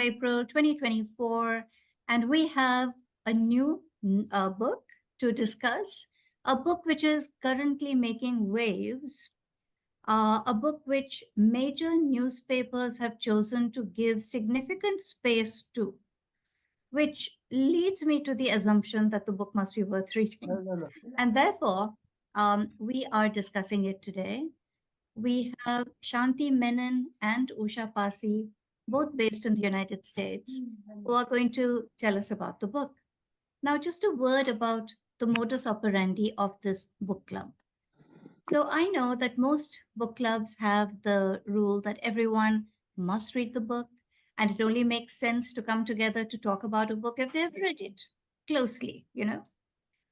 April 2024, and we have a new book to discuss, a book which is currently making waves, a book which major newspapers have chosen to give significant space to, which leads me to the assumption that the book must be worth reading. And therefore, we are discussing it today. We have Shanti Menon and Usha Pasi, both based in the United States, who are going to tell us about the book. Now, just a word about the modus operandi of this book club. So I know that most book clubs have the rule that everyone must read the book, and it only makes sense to come together to talk about a book if they've read it closely, you know.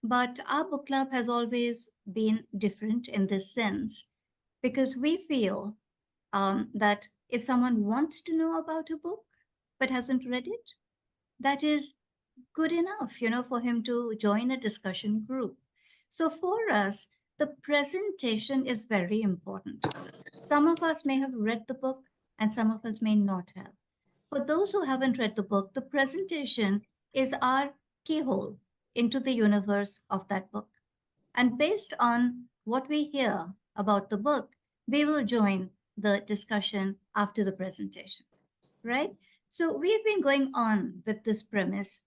But our book club has always been different in this sense because we feel that if someone wants to know about a book but hasn't read it, that is good enough, you know, for him to join a discussion group. So for us, the presentation is very important. Some of us may have read the book and some of us may not have. For those who haven't read the book, the presentation is our keyhole into the universe of that book. And based on what we hear about the book, we will join the discussion after the presentation, right? So we've been going on with this premise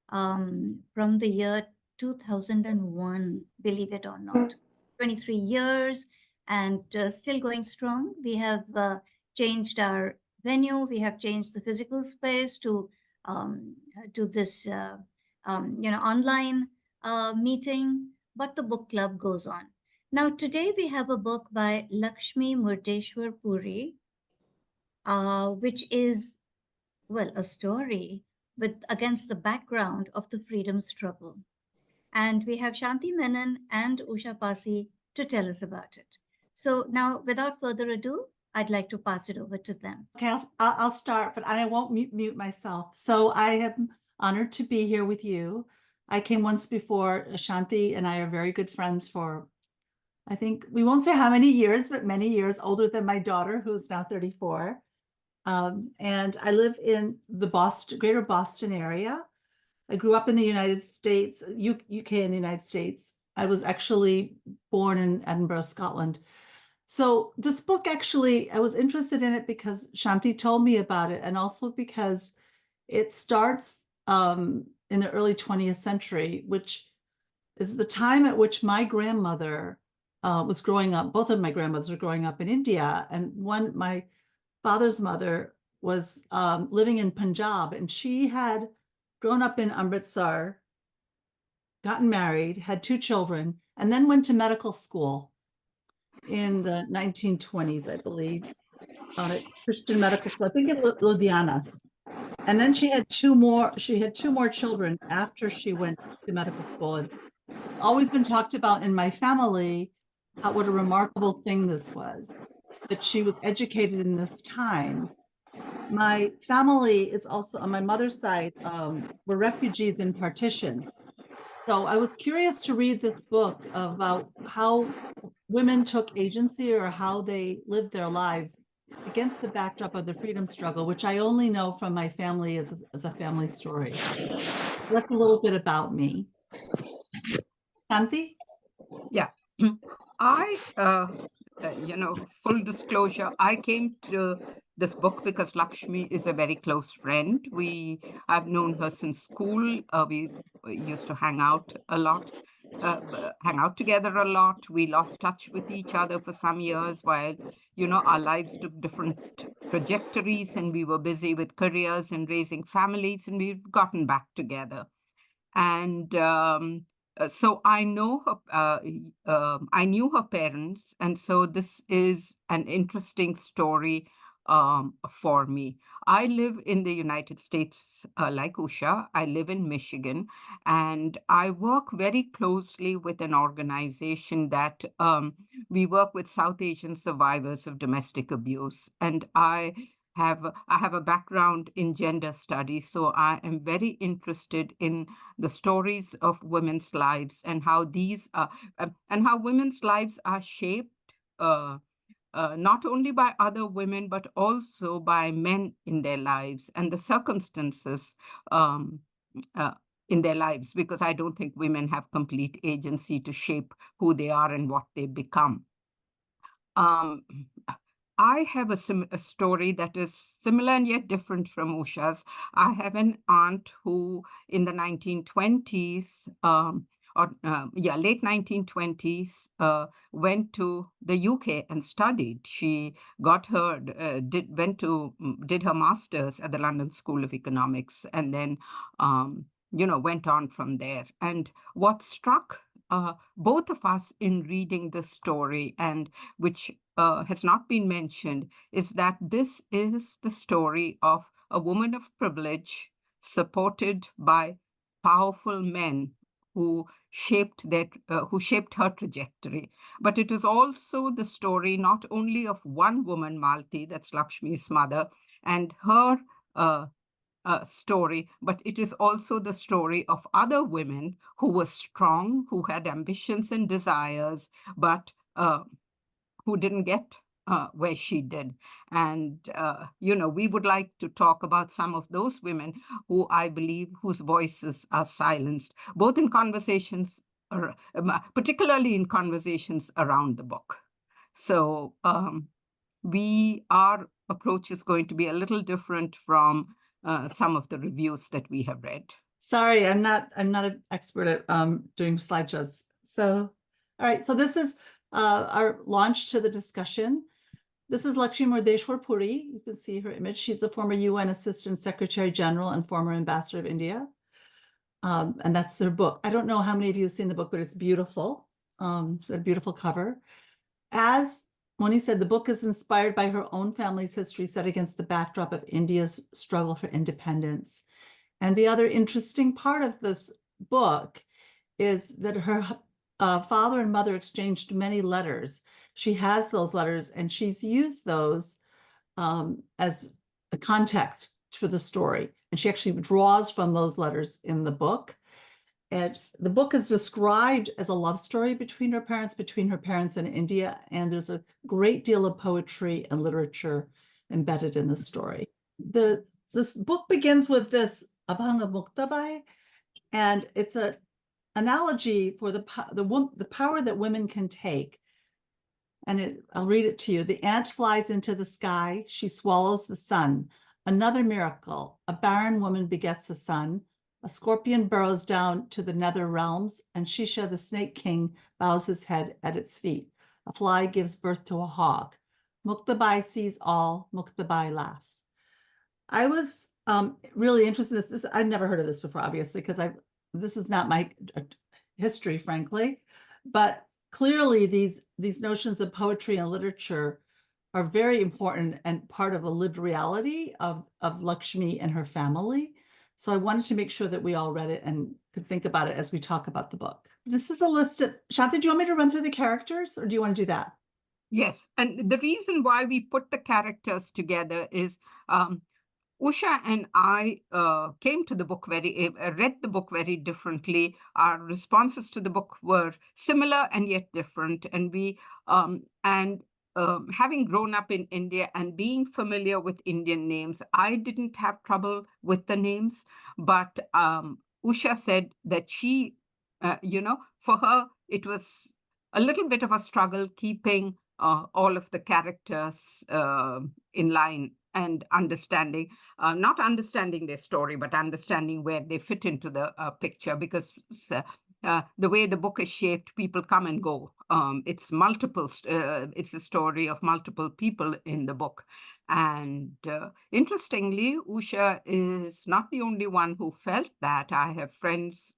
from the year 2001, believe it or not. 23 years and still going strong. We have changed our venue. We have changed the physical space to this, online meeting, but the book club goes on. Now, today we have a book by Lakshmi Murdeshwar Puri, which is, well, a story with against the background of the freedom struggle. And we have Shanti Menon and Usha Pasi to tell us about it. So now, without further ado, I'd like to pass it over to them. Okay, I'll start, but I won't mute myself. So I am honored to be here with you. I came once before. Shanti and I are very good friends for, I think, we won't say how many years, but many years, older than my daughter, who's now 34. And I live in the greater Boston area. I grew up in the United States, UK in the United States. I was actually born in Edinburgh, Scotland. So this book, actually, I was interested in it because Shanti told me about it, and also because it starts in the early 20th century, which is the time at which my grandmother was growing up. Both of my grandmothers were growing up in India, and my father's mother was living in Punjab, and she had grown up in Amritsar, gotten married, had 2 children, and then went to medical school in the 1920s, I believe, on a Christian medical school, I think in Ludhiana. And then she had two more children after she went to medical school. And it's always been talked about in my family what a remarkable thing this was, that she was educated in this time. My family is also, on my mother's side, were refugees in partition. So I was curious to read this book about how women took agency, or how they lived their lives against the backdrop of the freedom struggle, which I only know from my family as a family story. That's a little bit about me. Shanti? Yeah. I, full disclosure, I came to this book because Lakshmi is a very close friend. I've known her since school. We used to hang out a lot, hang out together a lot. We lost touch with each other for some years while, our lives took different trajectories and we were busy with careers and raising families, and we've gotten back together. And so I know her. I knew her parents, and so this is an interesting story for me. I live in the United States, like Usha. I live in Michigan, and I work very closely with an organization that we work with South Asian survivors of domestic abuse, and I have a background in gender studies, so I am very interested in the stories of women's lives and how these and how women's lives are shaped not only by other women, but also by men in their lives and the circumstances um, uh, in their lives, because I don't think women have complete agency to shape who they are and what they become. Um, I have a story that is similar and yet different from Usha's. I have an aunt who, in the 1920s, late 1920s, went to the UK and studied. She got her did her masters at the London School of Economics, and then went on from there. And what struck both of us in reading the story, and which has not been mentioned, is that this is the story of a woman of privilege supported by powerful men who who shaped her trajectory. But it is also the story not only of one woman, Malti, that's Lakshmi's mother, and her uh, story, but it is also the story of other women who were strong, who had ambitions and desires, but who didn't get where she did. And, we would like to talk about some of those women who I believe whose voices are silenced, both in conversations, particularly in conversations around the book. So our approach is going to be a little different from some of the reviews that we have read. Sorry, I'm not an expert at doing slideshows. So, all right. So this is our launch to the discussion. This is Lakshmi Murdeshwar Puri. You can see her image. She's a former UN Assistant Secretary General and former Ambassador of India. And that's their book. I don't know how many of you have seen the book, but it's beautiful. It's a beautiful cover. As Moni said, the book is inspired by her own family's history set against the backdrop of India's struggle for independence. And the other interesting part of this book is that her father and mother exchanged many letters. She has those letters, and she's used those as a context for the story. And she actually draws from those letters in the book. And the book is described as a love story between her parents in India. And there's a great deal of poetry and literature embedded in the story. This book begins with this Abhanga Muktabai, and it's an analogy for the power that women can take. And I'll read it to you. The ant flies into the sky. She swallows the sun. Another miracle. A barren woman begets a son. A scorpion burrows down to the nether realms, and Shisha, the snake king, bows his head at its feet. A fly gives birth to a hawk. Muktabai sees all. Muktabai laughs. I was really interested in this. I'd never heard of this before, obviously, because this is not my history, frankly. But clearly, these notions of poetry and literature are very important and part of a lived reality of Lakshmi and her family. So I wanted to make sure that we all read it and could think about it as we talk about the book. This is a list of, Shanti, do you want me to run through the characters, or do you want to do that? Yes, and the reason why we put the characters together is Usha and I read the book very differently. Our responses to the book were similar and yet different. And having grown up in India and being familiar with Indian names, I didn't have trouble with the names. But Usha said that she, for her, it was a little bit of a struggle keeping all of the characters in line and understanding, not understanding their story, but understanding where they fit into the picture, because the way the book is shaped, people come and go. It's a story of multiple people in the book. And interestingly, Usha is not the only one who felt that. I have friends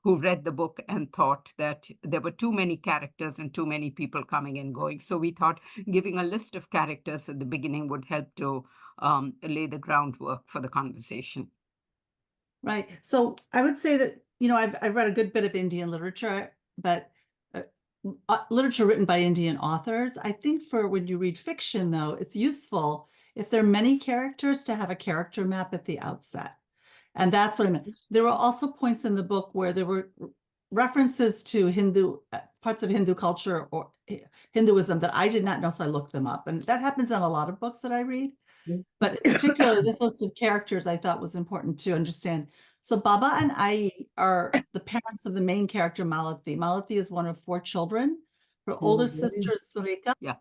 who read the book and thought that there were too many characters and too many people coming and going. So we thought giving a list of characters at the beginning would help to lay the groundwork for the conversation. Right. So I would say that, I've read a good bit of Indian literature, but literature written by Indian authors. I think for when you read fiction, though, it's useful if there are many characters to have a character map at the outset. And that's what I meant. There were also points in the book where there were references to parts of Hindu culture Hinduism that I did not know, so I looked them up. And that happens on a lot of books that I read. But particularly this list of characters I thought was important to understand. So Baba and Ai are the parents of the main character, Malathi. Malathi is one of 4 children. Her older sister is Sureka. Yeah.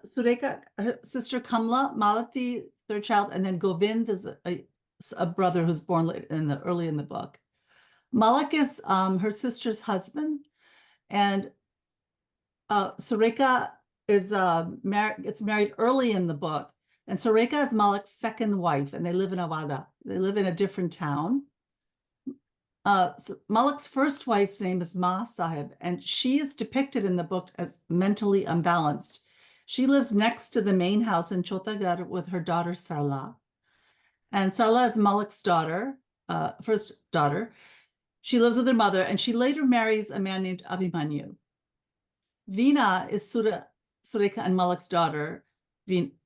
Sureka, her sister Kamla, Malathi, third child, and then Govind is a brother who's born early in the book. Malik is her sister's husband, and Sureka is married early in the book. And Sureka is Malik's second wife, and they live in Avada. They live in a different town. So Malik's first wife's name is Ma Sahib, and she is depicted in the book as mentally unbalanced. She lives next to the main house in Chotagar with her daughter Sarla. And Sarla is Malik's daughter, first daughter. She lives with her mother, and she later marries a man named Abhimanyu. Veena is Sureka and Malik's daughter,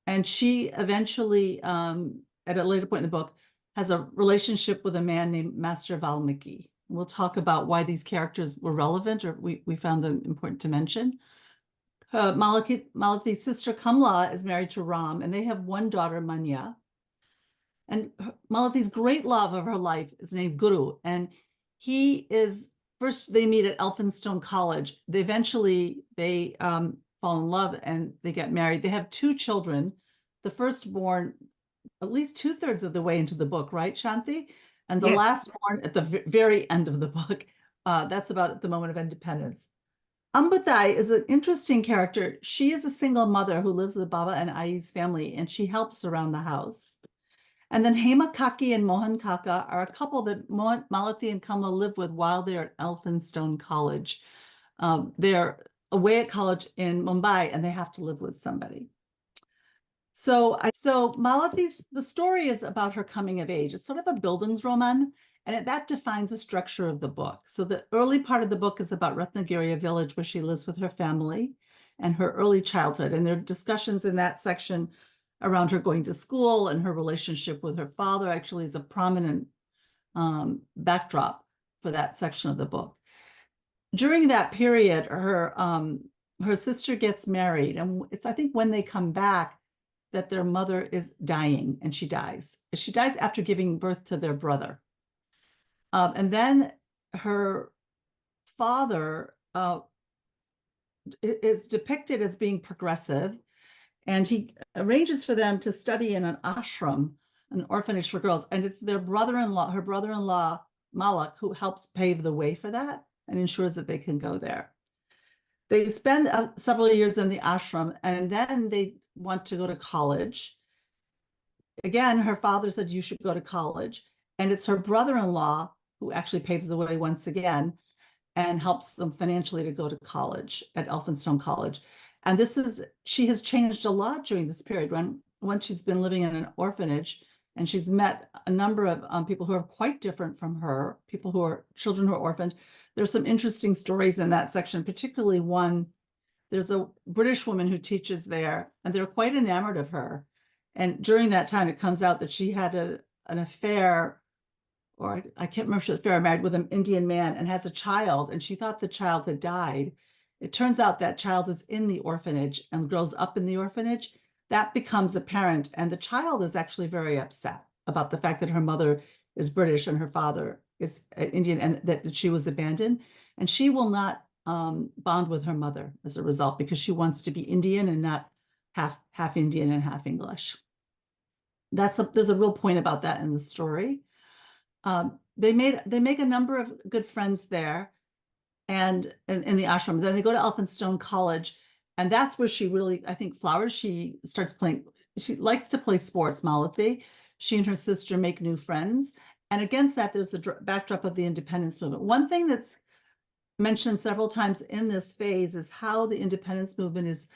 and she eventually, at a later point in the book, has a relationship with a man named Master Valmiki. We'll talk about why these characters were relevant, or we found them important to mention. Malik's sister Kamla is married to Ram, and they have one daughter, Manya. And Malathi's great love of her life is named Guru, and he is, first they meet at Elphinstone College. They eventually fall in love and they get married. They have 2 children. The firstborn, at least 2/3 of the way into the book, right, Shanti? And the Yes. last born at the very end of the book. That's about at the moment of independence. Ambutai is an interesting character. She is a single mother who lives with Baba and Ai's family, and she helps around the house. And then Hema Kaki and Mohan Kaka are a couple that Malathi and Kamla live with while they're at Elphinstone College. They're away at college in Mumbai, and they have to live with somebody. So Malathi's, the story is about her coming of age. It's sort of a Bildungsroman, and that defines the structure of the book. So the early part of the book is about Ratnagiri, a village where she lives with her family and her early childhood. And there are discussions in that section around her going to school, and her relationship with her father actually is a prominent backdrop for that section of the book. During that period, her sister gets married, and it's, I think, when they come back that their mother is dying, and she dies. She dies after giving birth to their brother. And then her father is depicted as being progressive, and he arranges for them to study in an ashram, an orphanage for girls. And it's her brother-in-law, Malak, who helps pave the way for that and ensures that they can go there. They spend several years in the ashram, and then they want to go to college. Again, her father said, you should go to college. And it's her brother-in-law who actually paves the way once again and helps them financially to go to college at Elphinstone College. And she has changed a lot during this period when she's been living in an orphanage, and she's met a number of people who are quite different from her, children who are orphaned. There's some interesting stories in that section, particularly one, there's a British woman who teaches there, and they're quite enamored of her. And during that time, it comes out that she had an affair, or I can't remember if she was married with an Indian man, and has a child, and she thought the child had died. It turns out that child is in the orphanage and grows up in the orphanage. That becomes apparent, and the child is actually very upset about the fact that her mother is British and her father is Indian, and that she was abandoned. And she will not bond with her mother as a result, because she wants to be Indian and not half Indian and half English. There's a real point about that in the story. They make a number of good friends there, and in the ashram. Then they go to Elphinstone College, and that's where she really, I think, flowers. She starts playing. She likes to play sports, Malathi. She and her sister make new friends, and against that, there's the backdrop of the independence movement. One thing that's mentioned several times in this phase is how the independence movement is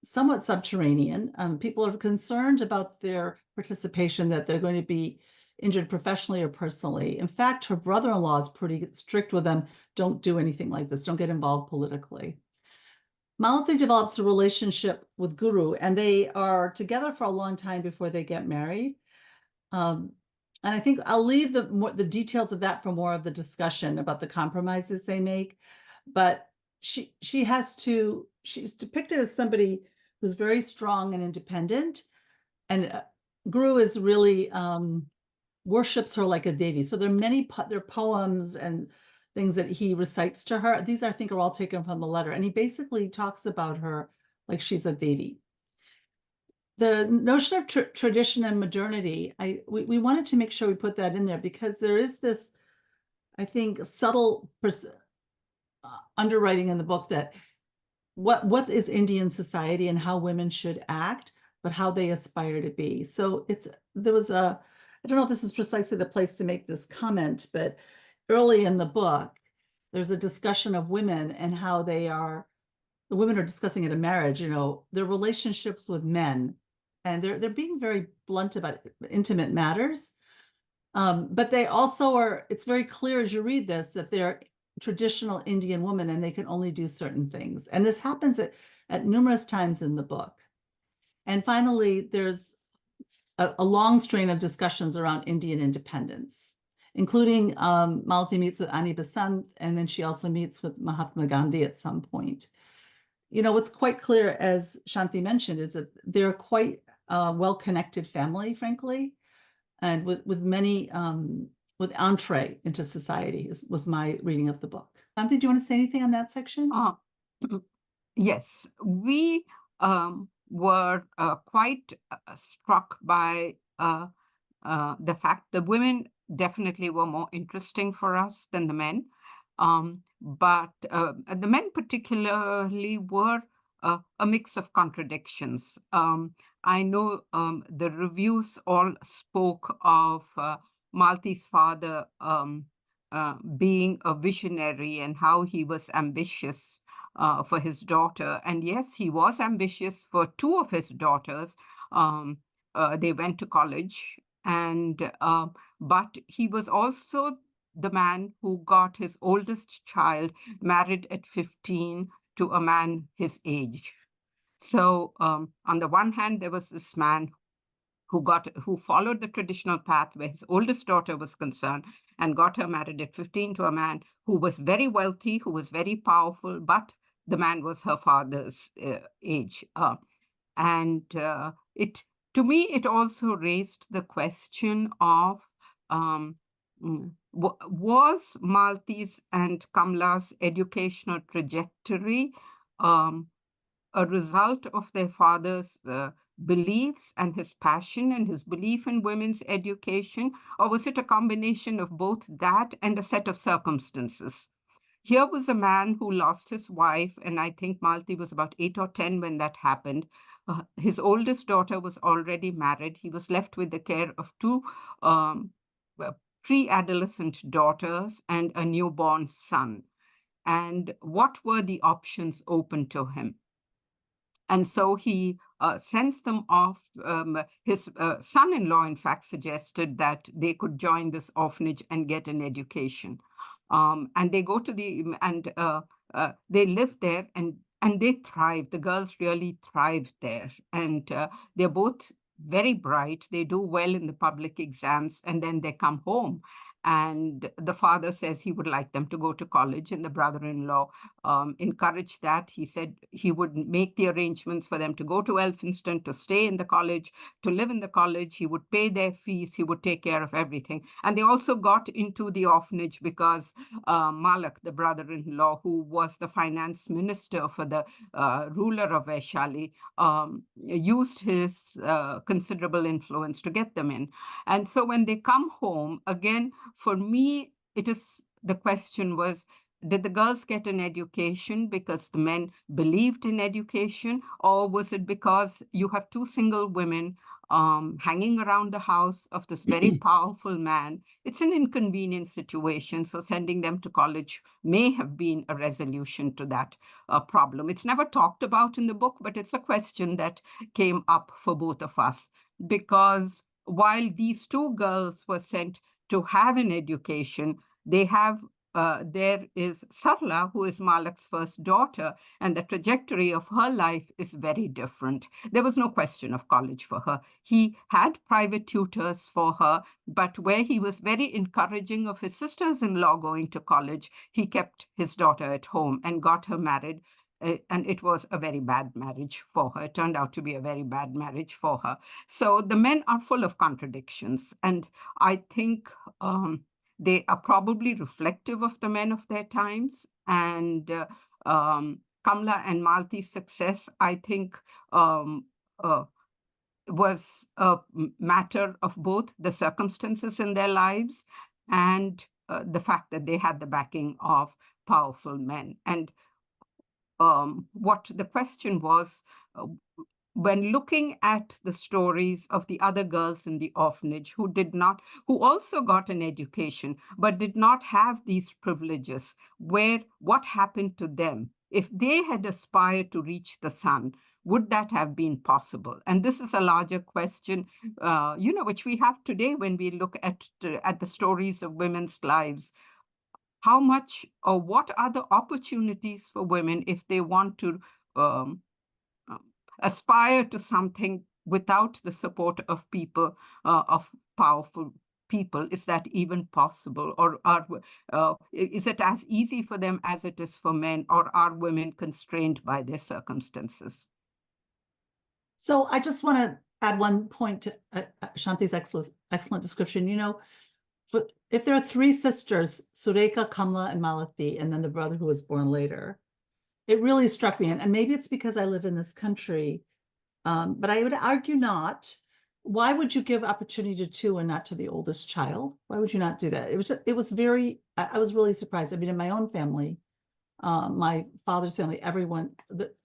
somewhat subterranean. People are concerned about their participation, that they're going to be injured professionally or personally. In fact, her brother-in-law is pretty strict with them. Don't do anything like this. Don't get involved politically. Malathi develops a relationship with Guru, and they are together for a long time before they get married. And I think I'll leave the details of that for more of the discussion about the compromises they make. But she has to she's depicted as somebody who's very strong and independent, and Guru is really worships her like a deity. So there are many there are poems and things that he recites to her. These, I think, are all taken from the letter, and he basically talks about her like she's a deity. The notion of tradition and modernity, we wanted to make sure we put that in there because there is this, I think, subtle underwriting in the book that what is Indian society and how women should act, but how they aspire to be. So there was I don't know if this is precisely the place to make this comment, but early in the book, there's a discussion of women and how the women are discussing at a marriage, their relationships with men. And they're being very blunt about intimate matters. But they also it's very clear as you read this that they're traditional Indian women and they can only do certain things. And this happens at numerous times in the book. And finally, there's a long strain of discussions around Indian independence, including Malati meets with Annie Besant, and then she also meets with Mahatma Gandhi at some point. What's quite clear, as Shanti mentioned, is that they're quite a well-connected family, frankly, and with many with entree into society was my reading of the book. Shanti, do you want to say anything on that section? Yes, we were quite struck by the fact the women definitely were more interesting for us than the men. But the men particularly were a mix of contradictions. I know the reviews all spoke of Malti's father being a visionary and how he was ambitious for his daughter. And yes, he was ambitious for two of his daughters. They went to college, and but he was also the man who got his oldest child married at 15 to a man his age. So on the one hand, there was this man who followed the traditional path where his oldest daughter was concerned and got her married at 15 to a man who was very wealthy, who was very powerful, but the man was her father's age. And it to me, it also raised the question of was Malti's and Kamla's educational trajectory a result of their father's beliefs and his passion and his belief in women's education, or was it a combination of both that and a set of circumstances? Here was a man who lost his wife, and I think Malti was about 8 or 10 when that happened. His oldest daughter was already married. He was left with the care of two pre-adolescent daughters and a newborn son. And what were the options open to him? And so he sends them off. His son-in-law, in fact, suggested that they could join this orphanage and get an education. And they go to they live there and they thrive. The girls really thrive there. And they're both very bright. They do well in the public exams, and then they come home. And the father says he would like them to go to college, and the brother-in-law encouraged that. He said he would make the arrangements for them to go to Elphinstone, to stay in the college, to live in the college. He would pay their fees. He would take care of everything. And they also got into the orphanage because Malak, the brother-in-law, who was the finance minister for the ruler of Vaishali, used his considerable influence to get them in. And so when they come home, again, for me, the question was, did the girls get an education because the men believed in education, or was it because you have two single women hanging around the house of this very powerful man? It's an inconvenient situation, so sending them to college may have been a resolution to that problem. It's never talked about in the book, but it's a question that came up for both of us, because while these two girls were sent to have an education, there is Sarla, who is Malak's first daughter, and the trajectory of her life is very different. There was no question of college for her. He had private tutors for her, but where he was very encouraging of his sisters-in-law going to college, he kept his daughter at home and got her married and it was a very bad marriage for her. It turned out to be a very bad marriage for her. So the men are full of contradictions, and I think they are probably reflective of the men of their times. And Kamla and Malti's success, I think, uh, was a matter of both the circumstances in their lives and the fact that they had the backing of powerful men. And what the question was, uh, when looking at the stories of the other girls in the orphanage who also got an education, but did not have these privileges, what happened to them? If they had aspired to reach the sun, would that have been possible? And this is a larger question, which we have today when we look at the stories of women's lives. How much or what are the opportunities for women if they want to um, um, aspire to something without the support of people, of powerful people? Is that even possible? Or is it as easy for them as it is for men, or are women constrained by their circumstances? So I just want to add one point to Shanti's excellent description. If there are three sisters, Sureka, Kamla, and Malati, and then the brother who was born later, it really struck me. And maybe it's because I live in this country, but I would argue not. Why would you give opportunity to two and not to the oldest child? Why would you not do that? I was really surprised. I mean, in my own family, my father's family,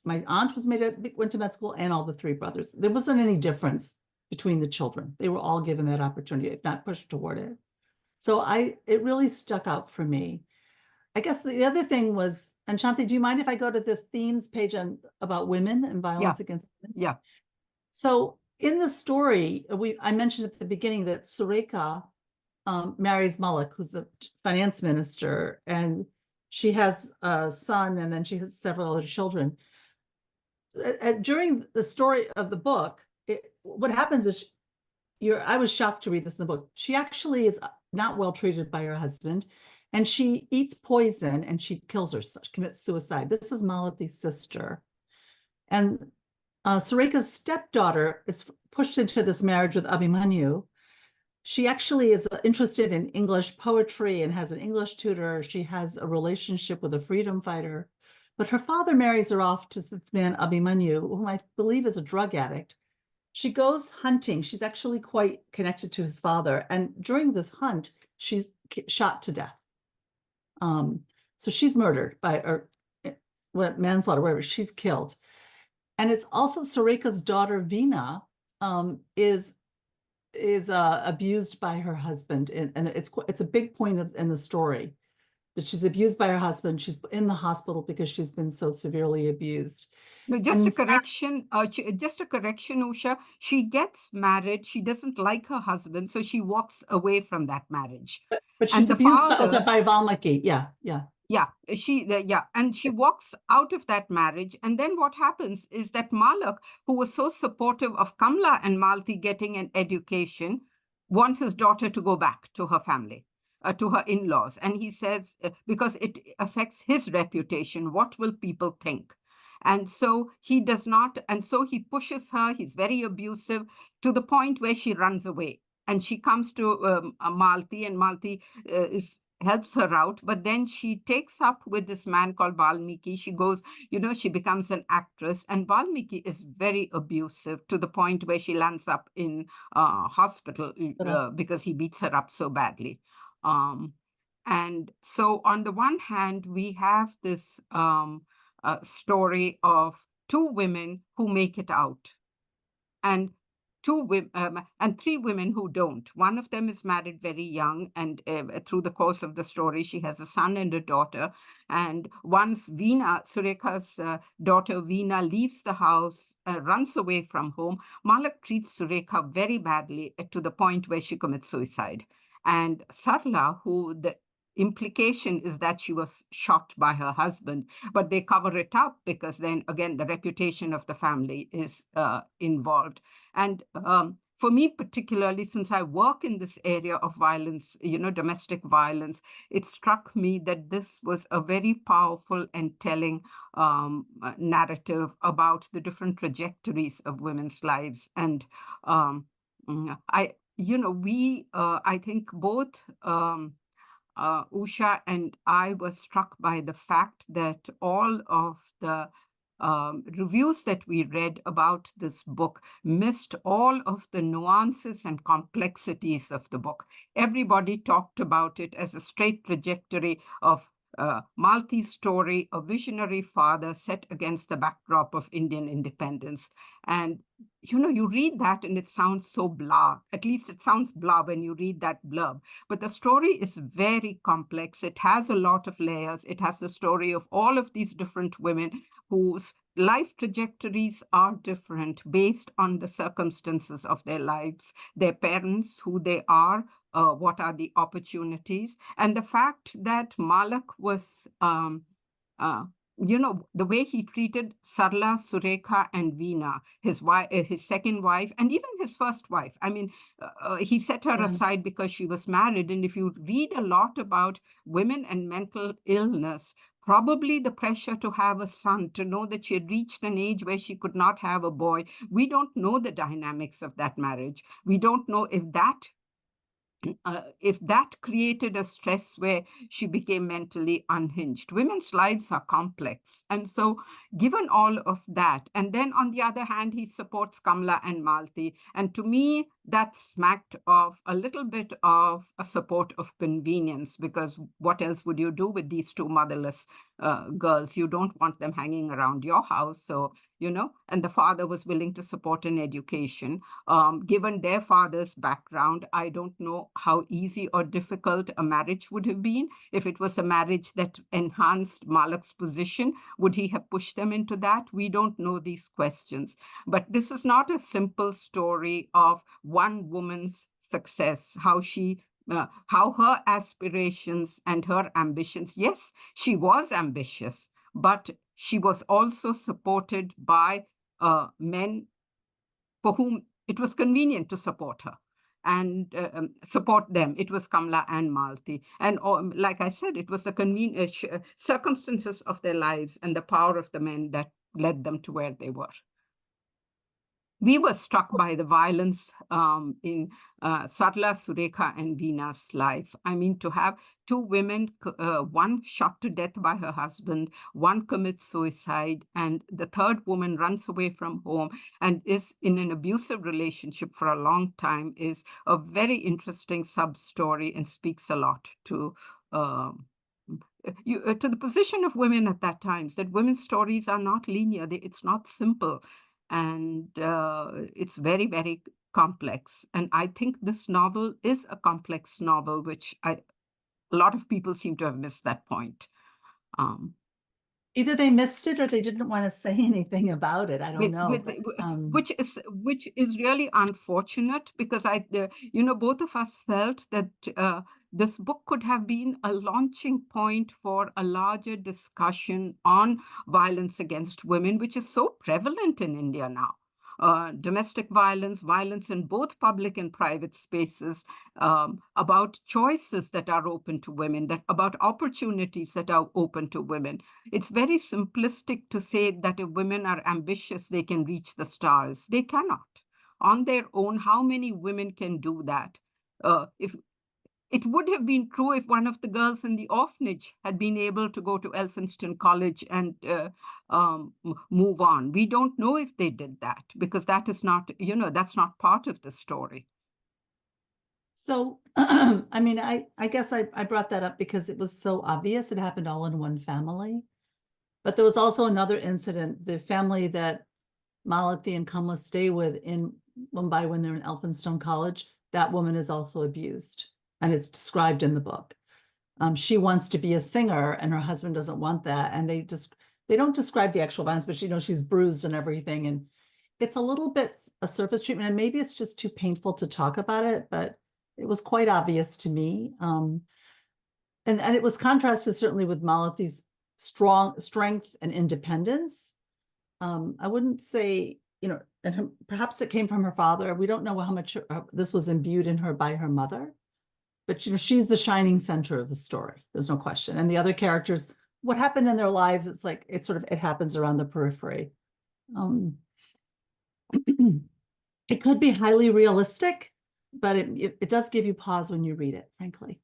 my aunt went to med school, and all the three brothers. There wasn't any difference between the children. They were all given that opportunity, if not pushed toward it. So it really stuck out for me. I guess the other thing was, and Shanti, do you mind if I go to the themes page about women and violence against women? Yeah. So in the story, I mentioned at the beginning that Sureka marries Malik, who's the finance minister, and she has a son, and then she has several other children. During the story of the book, what happens is I was shocked to read this in the book. She actually is not well treated by her husband, and she eats poison and she kills herself, commits suicide. This is Malati's sister. And Sureka's stepdaughter is pushed into this marriage with Abhimanyu. She actually is interested in English poetry and has an English tutor. She has a relationship with a freedom fighter. But her father marries her off to this man, Abhimanyu, whom I believe is a drug addict. She goes hunting. She's actually quite connected to his father. And during this hunt, she's shot to death. So she's murdered or manslaughter, whatever. She's killed. And it's also Sureka's daughter, Veena, is abused by her husband. And it's a big point in the story that she's abused by her husband. She's in the hospital because she's been so severely abused. No, just a correction, Usha. She gets married. She doesn't like her husband, so she walks away from that marriage. But she's abused by Valmiki. Yeah. Yeah, and she walks out of that marriage. And then what happens is that Malak, who was so supportive of Kamla and Malti getting an education, wants his daughter to go back to her family, to her in-laws. And he says, because it affects his reputation, what will people think? And so he does not, and so he pushes her. He's very abusive to the point where she runs away. And she comes to Malti, and Malti helps her out. But then she takes up with this man called Valmiki. She goes, she becomes an actress. And Valmiki is very abusive to the point where she lands up in hospital because he beats her up so badly. And so on the one hand, we have this story of two women who make it out, and three women who don't. One of them is married very young, and through the course of the story, she has a son and a daughter. And once Sureka's daughter Veena, leaves the house, runs away from home, Malak treats Sureka very badly to the point where she commits suicide. And Sarla, who the implication is that she was shot by her husband, but they cover it up because then again the reputation of the family is involved. And for me, particularly since I work in this area of violence, domestic violence, it struck me that this was a very powerful and telling narrative about the different trajectories of women's lives. And I think both Usha and I was struck by the fact that all of the reviews that we read about this book missed all of the nuances and complexities of the book. Everybody talked about it as a straight trajectory of Malti's story, a visionary father set against the backdrop of Indian independence. And you read that and it sounds so blah. At least it sounds blah when you read that blurb. But the story is very complex. It has a lot of layers. It has the story of all of these different women whose life trajectories are different based on the circumstances of their lives, their parents, who they are, what are the opportunities, and the fact that Malak was uh, the way he treated Sarla, Surekha, and Veena, his second wife, and even his first wife. I mean, he set her aside because she was married. And if you read a lot about women and mental illness, probably the pressure to have a son, to know that she had reached an age where she could not have a boy. We don't know the dynamics of that marriage. We don't know if that created a stress where she became mentally unhinged. Women's lives are complex. And so, given all of that, and then on the other hand, he supports Kamla and Malti. And to me, that smacked of a little bit of a support of convenience, because what else would you do with these two motherless girls? You don't want them hanging around your house. So, and the father was willing to support an education. Given their father's background, I don't know how easy or difficult a marriage would have been. If it was a marriage that enhanced Malak's position, would he have pushed them into that? We don't know these questions. But this is not a simple story of one woman's success, how her aspirations and her ambitions. Yes, she was ambitious, but she was also supported by men for whom it was convenient to support her and support them. It was Kamla and Malti. And like I said, it was the circumstances of their lives and the power of the men that led them to where they were. We were struck by the violence in Sarla, Surekha, and Veena's life. I mean, to have two women, one shot to death by her husband, one commits suicide, and the third woman runs away from home and is in an abusive relationship for a long time, is a very interesting sub-story and speaks a lot to the position of women at that time, that women's stories are not linear. It's not simple. And it's very, very complex. And I think this novel is a complex novel, which a lot of people seem to have missed that point. Either they missed it or they didn't want to say anything about it. I don't know. Which is really unfortunate, because both of us felt that this book could have been a launching point for a larger discussion on violence against women, which is so prevalent in India now. Domestic violence, violence in both public and private spaces, about choices that are open to women, about opportunities that are open to women. It's very simplistic to say that if women are ambitious, they can reach the stars. They cannot. On their own, how many women can do that? If it would have been true if one of the girls in the orphanage had been able to go to Elphinstone College and move on. We don't know if they did that, because that is not, that's not part of the story. So, I mean, I guess I brought that up because it was so obvious. It happened all in one family. But there was also another incident, the family that Malati and Kamla stay with in Mumbai when they're in Elphinstone College, that woman is also abused. And it's described in the book. She wants to be a singer and her husband doesn't want that. And they don't describe the actual violence, but she's bruised and everything. And it's a little bit a surface treatment, and maybe it's just too painful to talk about it, but it was quite obvious to me. And it was contrasted certainly with Malati's strength and independence. I wouldn't say and perhaps it came from her father. We don't know how much this was imbued in her by her mother, but she's the shining center of the story. There's no question. And the other characters, what happened in their lives, it's like it happens around the periphery. It could be highly realistic, but it does give you pause when you read it, frankly.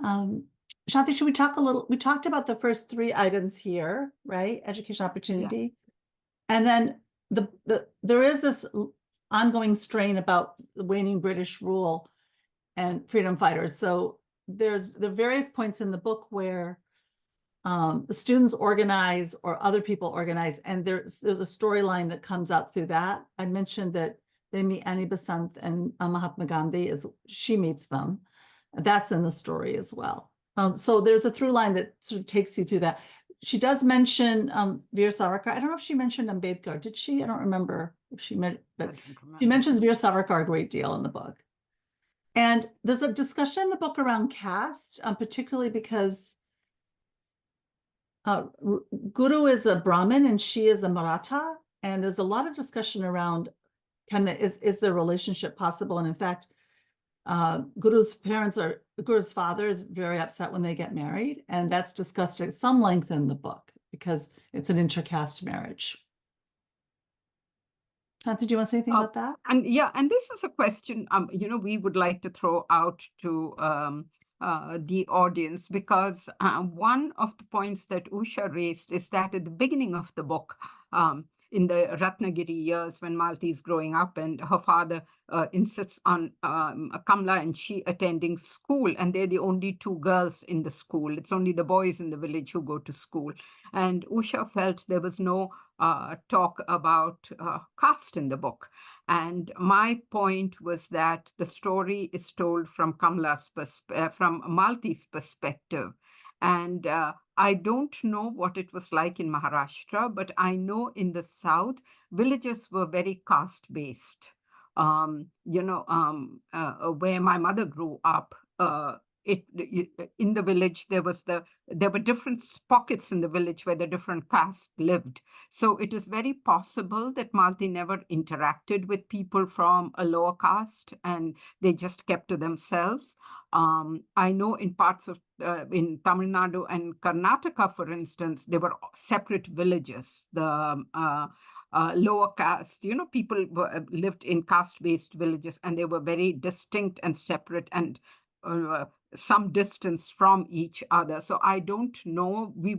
Shanti, should we talk a little? We talked about the first three items here, right? Education, opportunity. Yeah. And then there is this ongoing strain about the waning British rule and freedom fighters. So there's the various points in the book where the students organize or other people organize, and there's a storyline that comes out through that. I mentioned that they meet Annie Besant and Mahatma Gandhi as she meets them. That's in the story as well. So there's a through line that sort of takes you through that. She does mention Veer Savarkar. I don't know if she mentioned Ambedkar. Did she? I don't remember if she meant, but she mentions Veer Savarkar a great deal in the book. And there's a discussion in the book around caste, particularly because Guru is a Brahmin and she is a Maratha. And there's a lot of discussion around is the relationship possible? And in fact, Guru's father is very upset when they get married. And that's discussed at some length in the book because it's an intercaste marriage. Did you want to say anything about that? And this is a question, we would like to throw out to the audience, because one of the points that Usha raised is that at the beginning of the book, in the Ratnagiri years when Malti is growing up and her father insists on Kamla and she attending school, and they're the only two girls in the school. It's only the boys in the village who go to school. And Usha felt there was no talk about caste in the book. And my point was that the story is told from from Malti's perspective. And I don't know what it was like in Maharashtra, but I know in the South, villages were very caste-based. Where my mother grew up, in the village, there were different pockets in the village where the different castes lived. So it is very possible that Malti never interacted with people from a lower caste and they just kept to themselves. I know in parts of in Tamil Nadu and Karnataka, for instance, they were separate villages. The lower caste, people lived in caste-based villages, and they were very distinct and separate and some distance from each other. So I don't know. I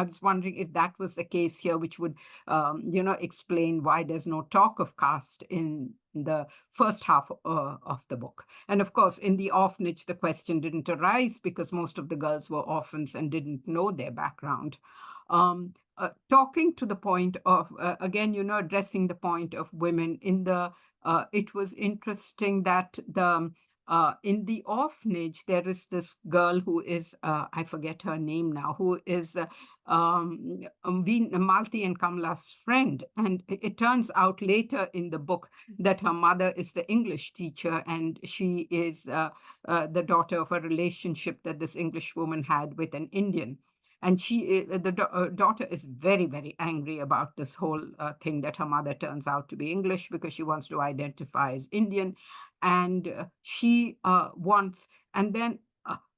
was wondering if that was the case here, which would, explain why there's no talk of caste in the first half of the book. And of course, in the orphanage, the question didn't arise because most of the girls were orphans and didn't know their background. Talking to the point of, again, addressing the point of women it was interesting that in the orphanage, there is this girl who is, I forget her name now, who is Malti and Kamla's friend. And it turns out later in the book that her mother is the English teacher, and she is the daughter of a relationship that this English woman had with an Indian. And the daughter is very, very angry about this whole thing that her mother turns out to be English because she wants to identify as Indian. And she wants, and then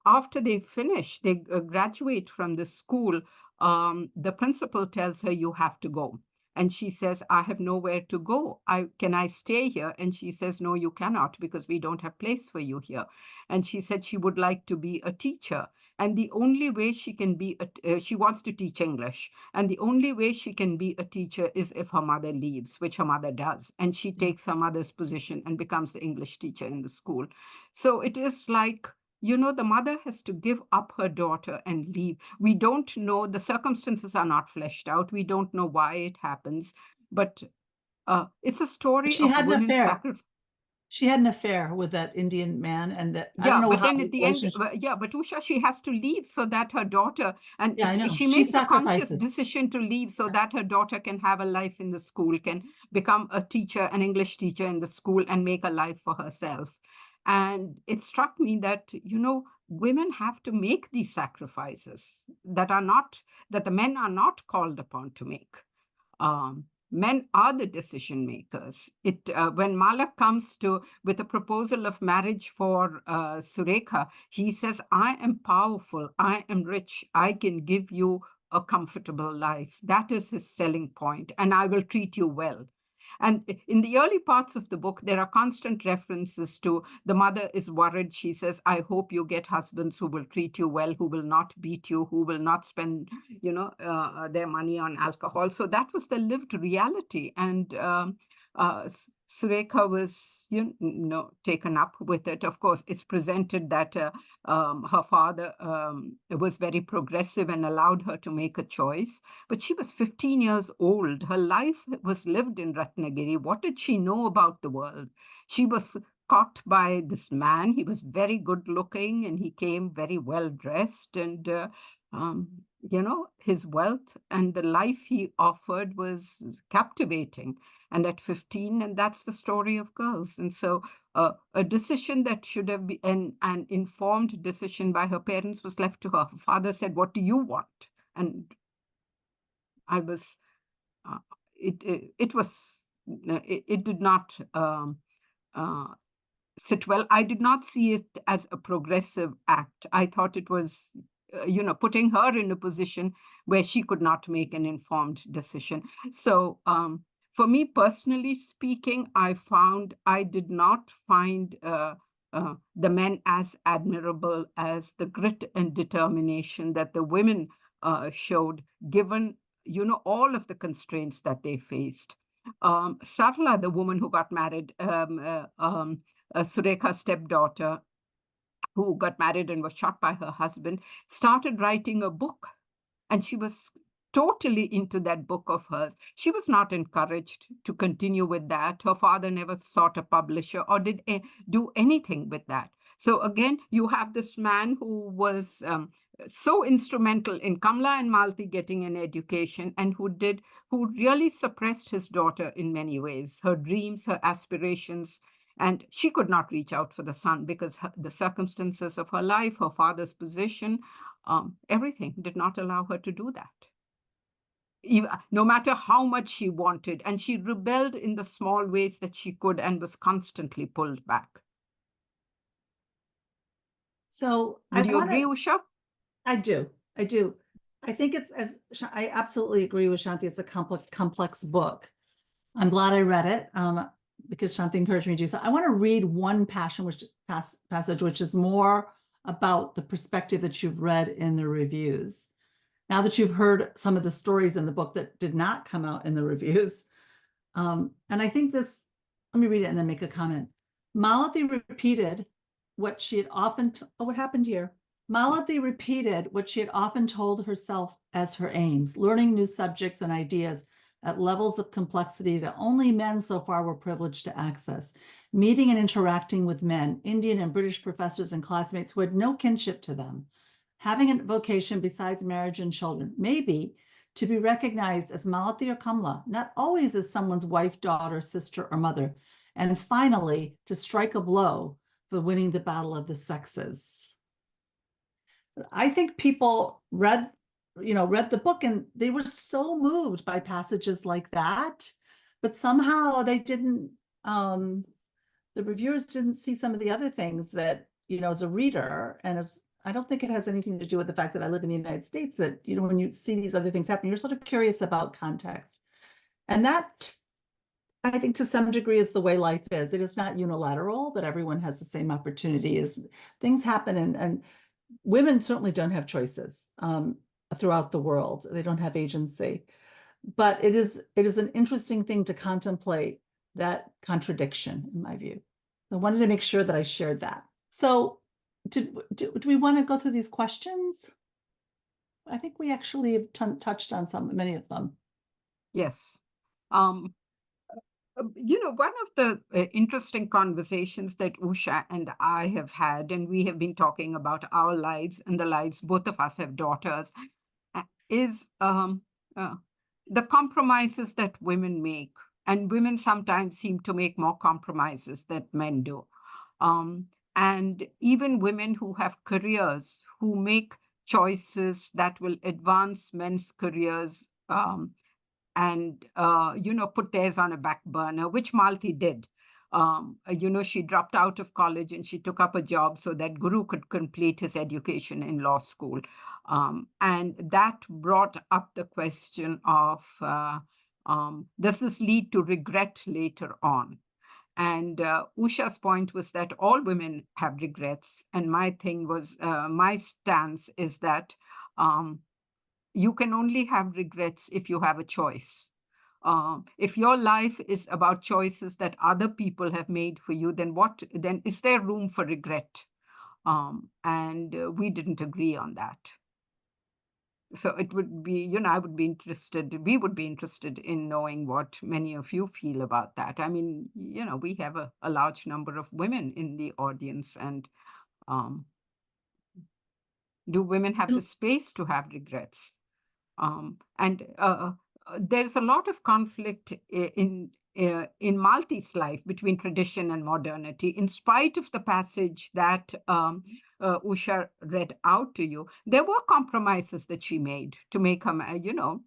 after they finish, they graduate from the school, the principal tells her, you have to go. And she says, I have nowhere to go. Can I stay here? And she says, no, you cannot, because we don't have place for you here. And she said she would like to be a teacher. And the only way she can be, she wants to teach English. And the only way she can be a teacher is if her mother leaves, which her mother does. And she takes her mother's position and becomes the English teacher in the school. So it is like, the mother has to give up her daughter and leave. We don't know, the circumstances are not fleshed out. We don't know why it happens. But it's a story of women's sacrifice. She had an affair with that Indian man, and that I don't know. But then at the end, but Usha, she has to leave so that her daughter, and she makes a conscious decision to leave so that her daughter can have a life in the school, can become a teacher, an English teacher in the school, and make a life for herself. And it struck me that, women have to make these sacrifices that the men are not called upon to make. men are the decision makers. When Malak comes with a proposal of marriage for Surekha, he says, I am powerful, I am rich, I can give you a comfortable life. That is his selling point, and I will treat you well. And in the early parts of the book, there are constant references to the mother is worried. She says, I hope you get husbands who will treat you well, who will not beat you, who will not spend, their money on alcohol. So that was the lived reality. And Surekha was, taken up with it. Of course, it's presented that her father was very progressive and allowed her to make a choice. But she was 15 years old. Her life was lived in Ratnagiri. What did she know about the world? She was caught by this man. He was very good looking and he came very well dressed. And, his wealth and the life he offered was captivating. And at 15, and that's the story of girls. And so a decision that should have been an informed decision by her parents was left to her. Her father said, what do you want? And I was, it was, it did not uh, sit well. I did not see it as a progressive act. I thought it was, putting her in a position where she could not make an informed decision. So for me, personally speaking, I did not find the men as admirable as the grit and determination that the women showed, given, all of the constraints that they faced. Sarla, the woman who got married, Surekha's stepdaughter, who got married and was shot by her husband, started writing a book. And she was totally into that book of hers. She was not encouraged to continue with that. Her father never sought a publisher or did do anything with that. So again, you have this man who was so instrumental in Kamla and Malti getting an education, and who really suppressed his daughter in many ways, her dreams, her aspirations. And she could not reach out for the son because the circumstances of her life, her father's position, everything did not allow her to do that. No matter how much she wanted, and she rebelled in the small ways that she could and was constantly pulled back. So Would you agree, Usha? I do. I think I absolutely agree with Shanti. It's a complex book. I'm glad I read it because Shanti encouraged me to do so. I want to read one passage, which is more about the perspective that you've read in the reviews. Now that you've heard some of the stories in the book that did not come out in the reviews. And I think let me read it and then make a comment. Malathi repeated what she had often, what happened here? Malathi repeated what she had often told herself as her aims, learning new subjects and ideas at levels of complexity that only men so far were privileged to access, meeting and interacting with men, Indian and British professors and classmates who had no kinship to them, having a vocation besides marriage and children, maybe to be recognized as Malathi or Kamla, not always as someone's wife, daughter, sister, or mother, and finally to strike a blow for winning the battle of the sexes. I think people read the book and they were so moved by passages like that, but somehow they didn't, the reviewers didn't see some of the other things that, as a reader, and I don't think it has anything to do with the fact that I live in the United States, that, when you see these other things happen, you're sort of curious about context. And that, I think, to some degree is the way life is. It is not unilateral, that everyone has the same opportunity. As things happen, and women certainly don't have choices throughout the world. They don't have agency. But it is an interesting thing to contemplate that contradiction, in my view. I wanted to make sure that I shared that. So do we want to go through these questions? I think we actually have touched on many of them. Yes. One of the interesting conversations that Usha and I have had, and we have been talking about our lives and the lives, both of us have daughters, is the compromises that women make. And women sometimes seem to make more compromises than men do. And even women who have careers, who make choices that will advance men's careers, and put theirs on a back burner, which Malti did. She dropped out of college and she took up a job so that Guru could complete his education in law school. And that brought up the question of does this lead to regret later on? And Usha's point was that all women have regrets. And my stance is that you can only have regrets if you have a choice. If your life is about choices that other people have made for you, then is there room for regret? And we didn't agree on that. So it would be, we would be interested in knowing what many of you feel about that. I mean, we have a large number of women in the audience, and do women have the space to have regrets? And there's a lot of conflict in Malti's life between tradition and modernity. In spite of the passage that Usha read out to you, there were compromises that she made to make her, So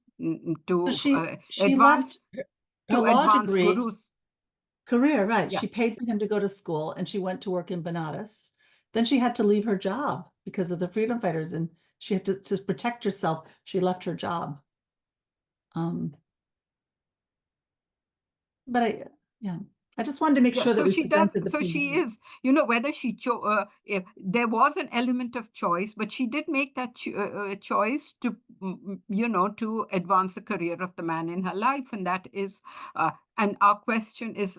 to she advance left her law advance degree Guru's. career, right? Yeah. She paid for him to go to school, and she went to work in Banaras. Then she had to leave her job because of the freedom fighters, and she had to protect herself. She left her job. But I just wanted to make sure that So we she does. presented the So point of she view. is, whether if there was an element of choice, but she did make that choice to, to advance the career of the man in her life. And that is, and our question is,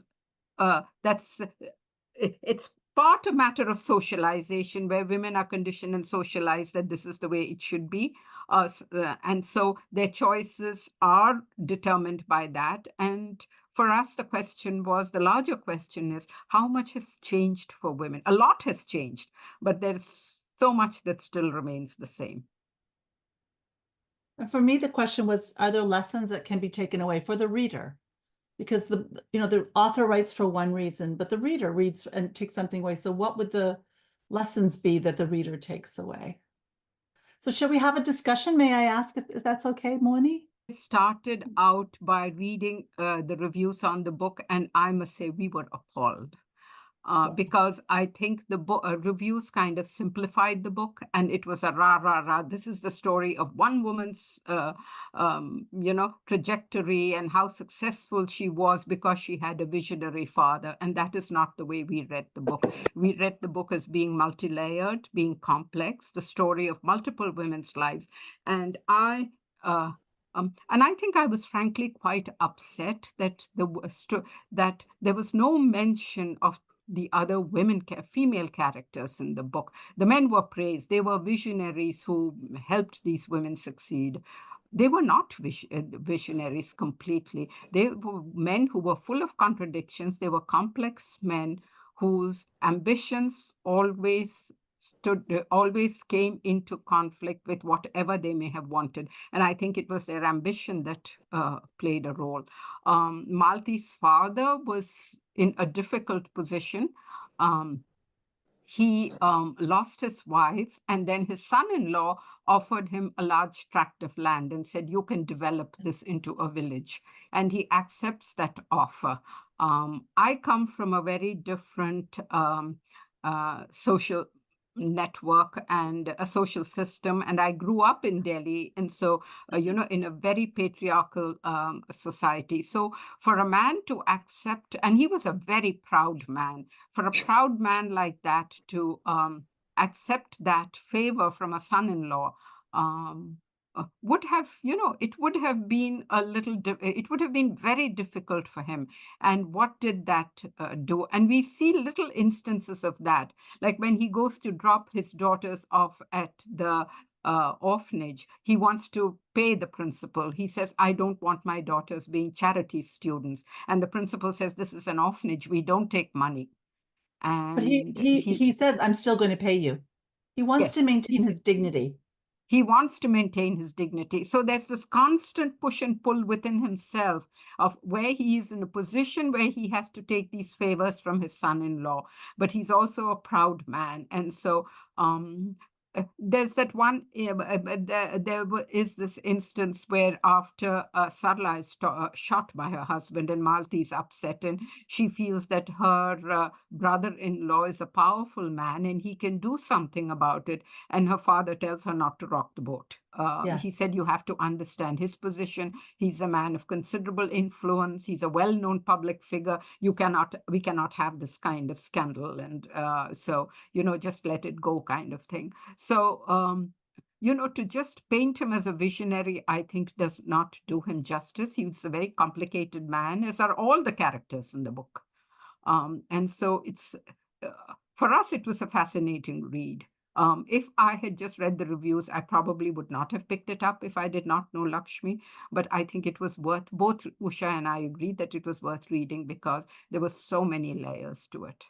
it's part a matter of socialization, where women are conditioned and socialized that this is the way it should be. And so their choices are determined by that. And for us, the larger question is, how much has changed for women? A lot has changed, but there's so much that still remains the same. For me, the question was, are there lessons that can be taken away for the reader? Because the author writes for one reason, but the reader reads and takes something away. So what would the lessons be that the reader takes away? So shall we have a discussion? May I ask if that's okay, Moni? Started out by reading the reviews on the book, and I must say we were appalled. Because I think the reviews kind of simplified the book, and it was a rah, rah, rah. This is the story of one woman's, trajectory and how successful she was because she had a visionary father. And that is not the way we read the book. We read the book as being multi-layered, being complex, the story of multiple women's lives. And I think I was frankly quite upset that that there was no mention of the other female characters in the book. The men were praised. They were visionaries who helped these women succeed. They were not visionaries completely. They were men who were full of contradictions. They were complex men whose ambitions always came into conflict with whatever they may have wanted. And I think it was their ambition that played a role. Malti's father was in a difficult position. He lost his wife, and then his son-in-law offered him a large tract of land and said, you can develop this into a village. And he accepts that offer. I come from a very different social network and a social system, and I grew up in Delhi, and so in a very patriarchal society. So for a man to accept, and he was a very proud man, for a proud man like that to accept that favor from a son-in-law would have, it would have been it would have been very difficult for him. And what did that do? And we see little instances of that, like when he goes to drop his daughters off at the orphanage, he wants to pay the principal. He says, I don't want my daughters being charity students. And the principal says, this is an orphanage. We don't take money. But And he says, I'm still going to pay you. He wants to yes, maintain his dignity. he wants to maintain his dignity. So there's this constant push and pull within himself of where he is in a position where he has to take these favors from his son-in-law, but he's also a proud man. And so there's that one, is this instance where after Sarla is shot by her husband and Malti is upset, and she feels that her brother-in-law is a powerful man and he can do something about it. And her father tells her not to rock the boat. He Yes. said, you have to understand his position. He's a man of considerable influence. He's a well-known public figure. We cannot have this kind of scandal. And so, just let it go kind of thing. So, to just paint him as a visionary, I think does not do him justice. He's a very complicated man, as are all the characters in the book. And so for us, it was a fascinating read. If I had just read the reviews, I probably would not have picked it up if I did not know Lakshmi. But I think it was worth, both Usha and I agreed that it was worth reading because there were so many layers to it.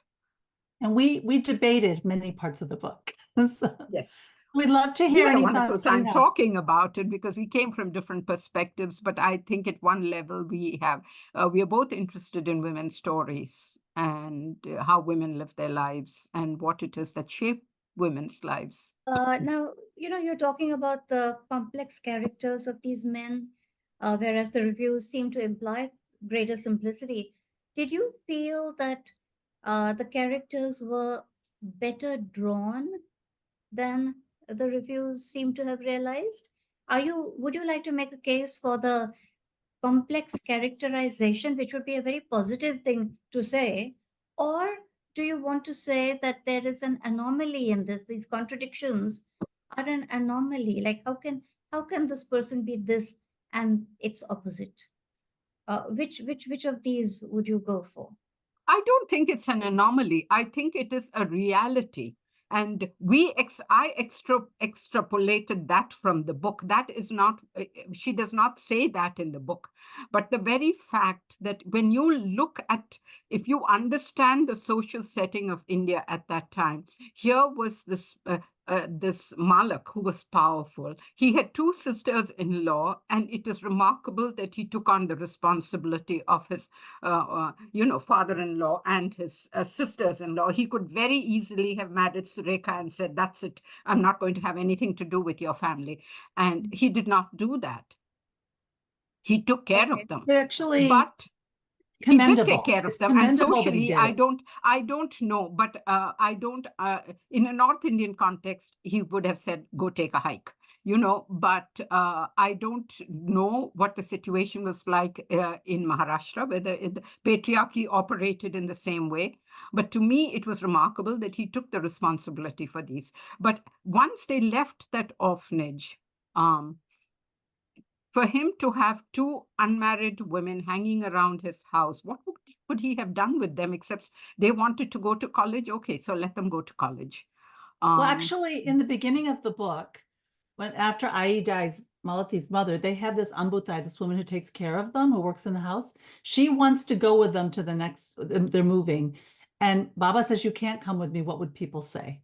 And we debated many parts of the book. So Yes. we'd love to We hear had a any wonderful thoughts you time have. talking about it because we came from different perspectives. But I think at one level we are both interested in women's stories and how women live their lives and what it is that shape women's lives. Now, you're talking about the complex characters of these men, whereas the reviews seem to imply greater simplicity. Did you feel that the characters were better drawn than the reviews seem to have realized? Would you like to make a case for the complex characterization, which would be a very positive thing to say? Or do you want to say that there is an anomaly in this? These contradictions are an anomaly. Like how can this person be this and its opposite? Which of these would you go for? I don't think it's an anomaly. I think it is a reality. And I extrapolated that from the book. That is not, she does not say that in the book. But the very fact that when you look at, if you understand the social setting of India at that time, here was this Malak who was powerful. He had two sisters-in-law, and it is remarkable that he took on the responsibility of his, father-in-law and his sisters-in-law. He could very easily have married Surekha and said, "That's it. I'm not going to have anything to do with your family." And he did not do that. He took care Okay. of them. Actually, But he did take care of It's them, and commendable that he socially did I it. don't know, but I don't in a North Indian context he would have said, go take a hike, but I don't know what the situation was like in Maharashtra, whether the patriarchy operated in the same way. But to me it was remarkable that he took the responsibility for these. But once they left that orphanage, for him to have two unmarried women hanging around his house, what could he have done with them except they wanted to go to college? Okay, so let them go to college. Well, actually, in the beginning of the book, after Ai dies, Malathi's mother, they have this Ambutai, this woman who takes care of them, who works in the house. She wants to go with them to the next, they're moving. And Baba says, you can't come with me. What would people say?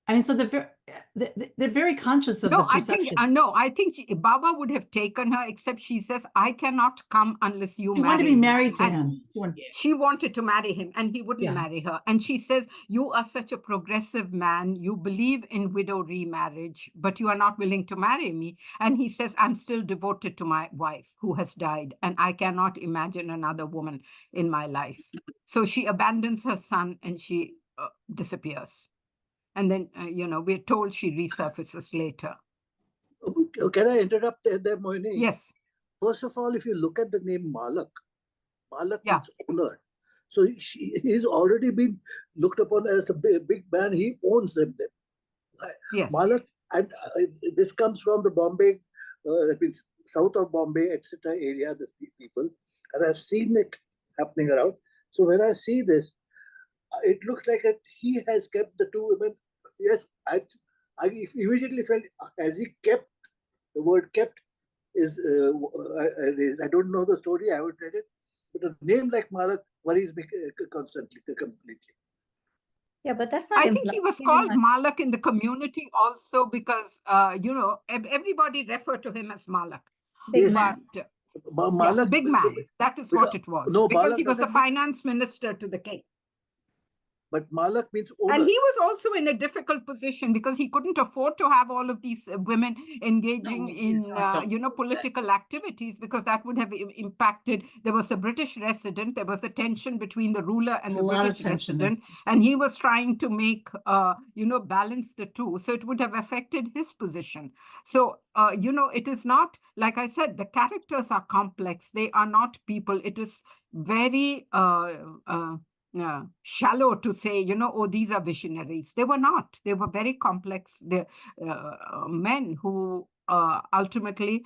I mean, so they're very conscious of the perception. I think Baba would have taken her, except she says, I cannot come unless you She marry wanted to be me. married to And him. she wanted to marry him and he wouldn't Yeah. marry her. And she says, you are such a progressive man. You believe in widow remarriage, but you are not willing to marry me. And he says, I'm still devoted to my wife who has died, and I cannot imagine another woman in my life. So she abandons her son and she disappears. And then, we're told she resurfaces later. Can I interrupt there, Moini? Yes. First of all, if you look at the name Malak Yeah. means owner. So he's already been looked upon as the big man. He owns them. Yes. Malak, and this comes from the Bombay, that means south of Bombay, etc. area, the people. And I've seen it happening around. So when I see this, it looks like he has kept the two women. Yes, I immediately felt, has he kept? The word kept is, I don't know the story, I haven't read it, but a name like Malak worries me constantly, completely. Yeah, but that's not. I think he was called Malak in the community also because, everybody referred to him as Malak. Big man. But Malak, big man. That is what it was. No, because Malak he was a finance minister to the king. but Malak means And owner. he was also in a difficult position because he couldn't afford to have all of these women engaging in, political activities, because that would have impacted. There was the British resident, there was the tension between the ruler and A the lot of British tension there. resident, and he was trying to make, balance the two. So it would have affected his position. So, it is not, like I said, the characters are complex. They are not people. It is very shallow to say, oh, these are visionaries. They were not. They were very complex men who ultimately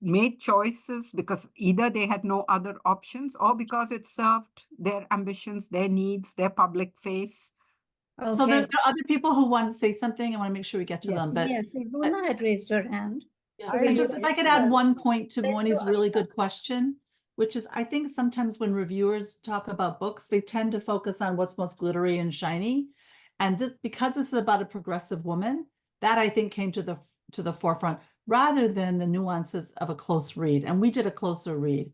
made choices because either they had no other options or because it served their ambitions, their needs, their public face. So there Okay. are other people who want to say something. I want to make sure we get to them. But Yes, Runa had raised her hand. yeah, So but we just will if I let could you add up. one point to Let Moni's you really up. good question, which is I think sometimes when reviewers talk about books, they tend to focus on what's most glittery and shiny. And this, because this is about a progressive woman, that I think came to the forefront rather than the nuances of a close read. And we did a closer read.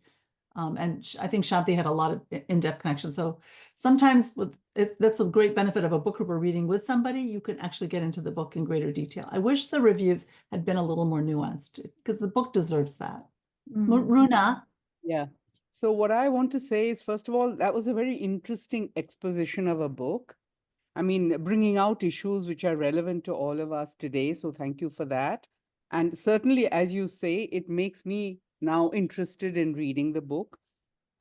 And I think Shanti had a lot of in-depth connection. So sometimes that's a great benefit of a book group or reading with somebody. You can actually get into the book in greater detail. I wish the reviews had been a little more nuanced because the book deserves that. Runa? Yeah. So what I want to say is, first of all, that was a very interesting exposition of a book. I mean, bringing out issues which are relevant to all of us today. So thank you for that. And certainly, as you say, it makes me now interested in reading the book.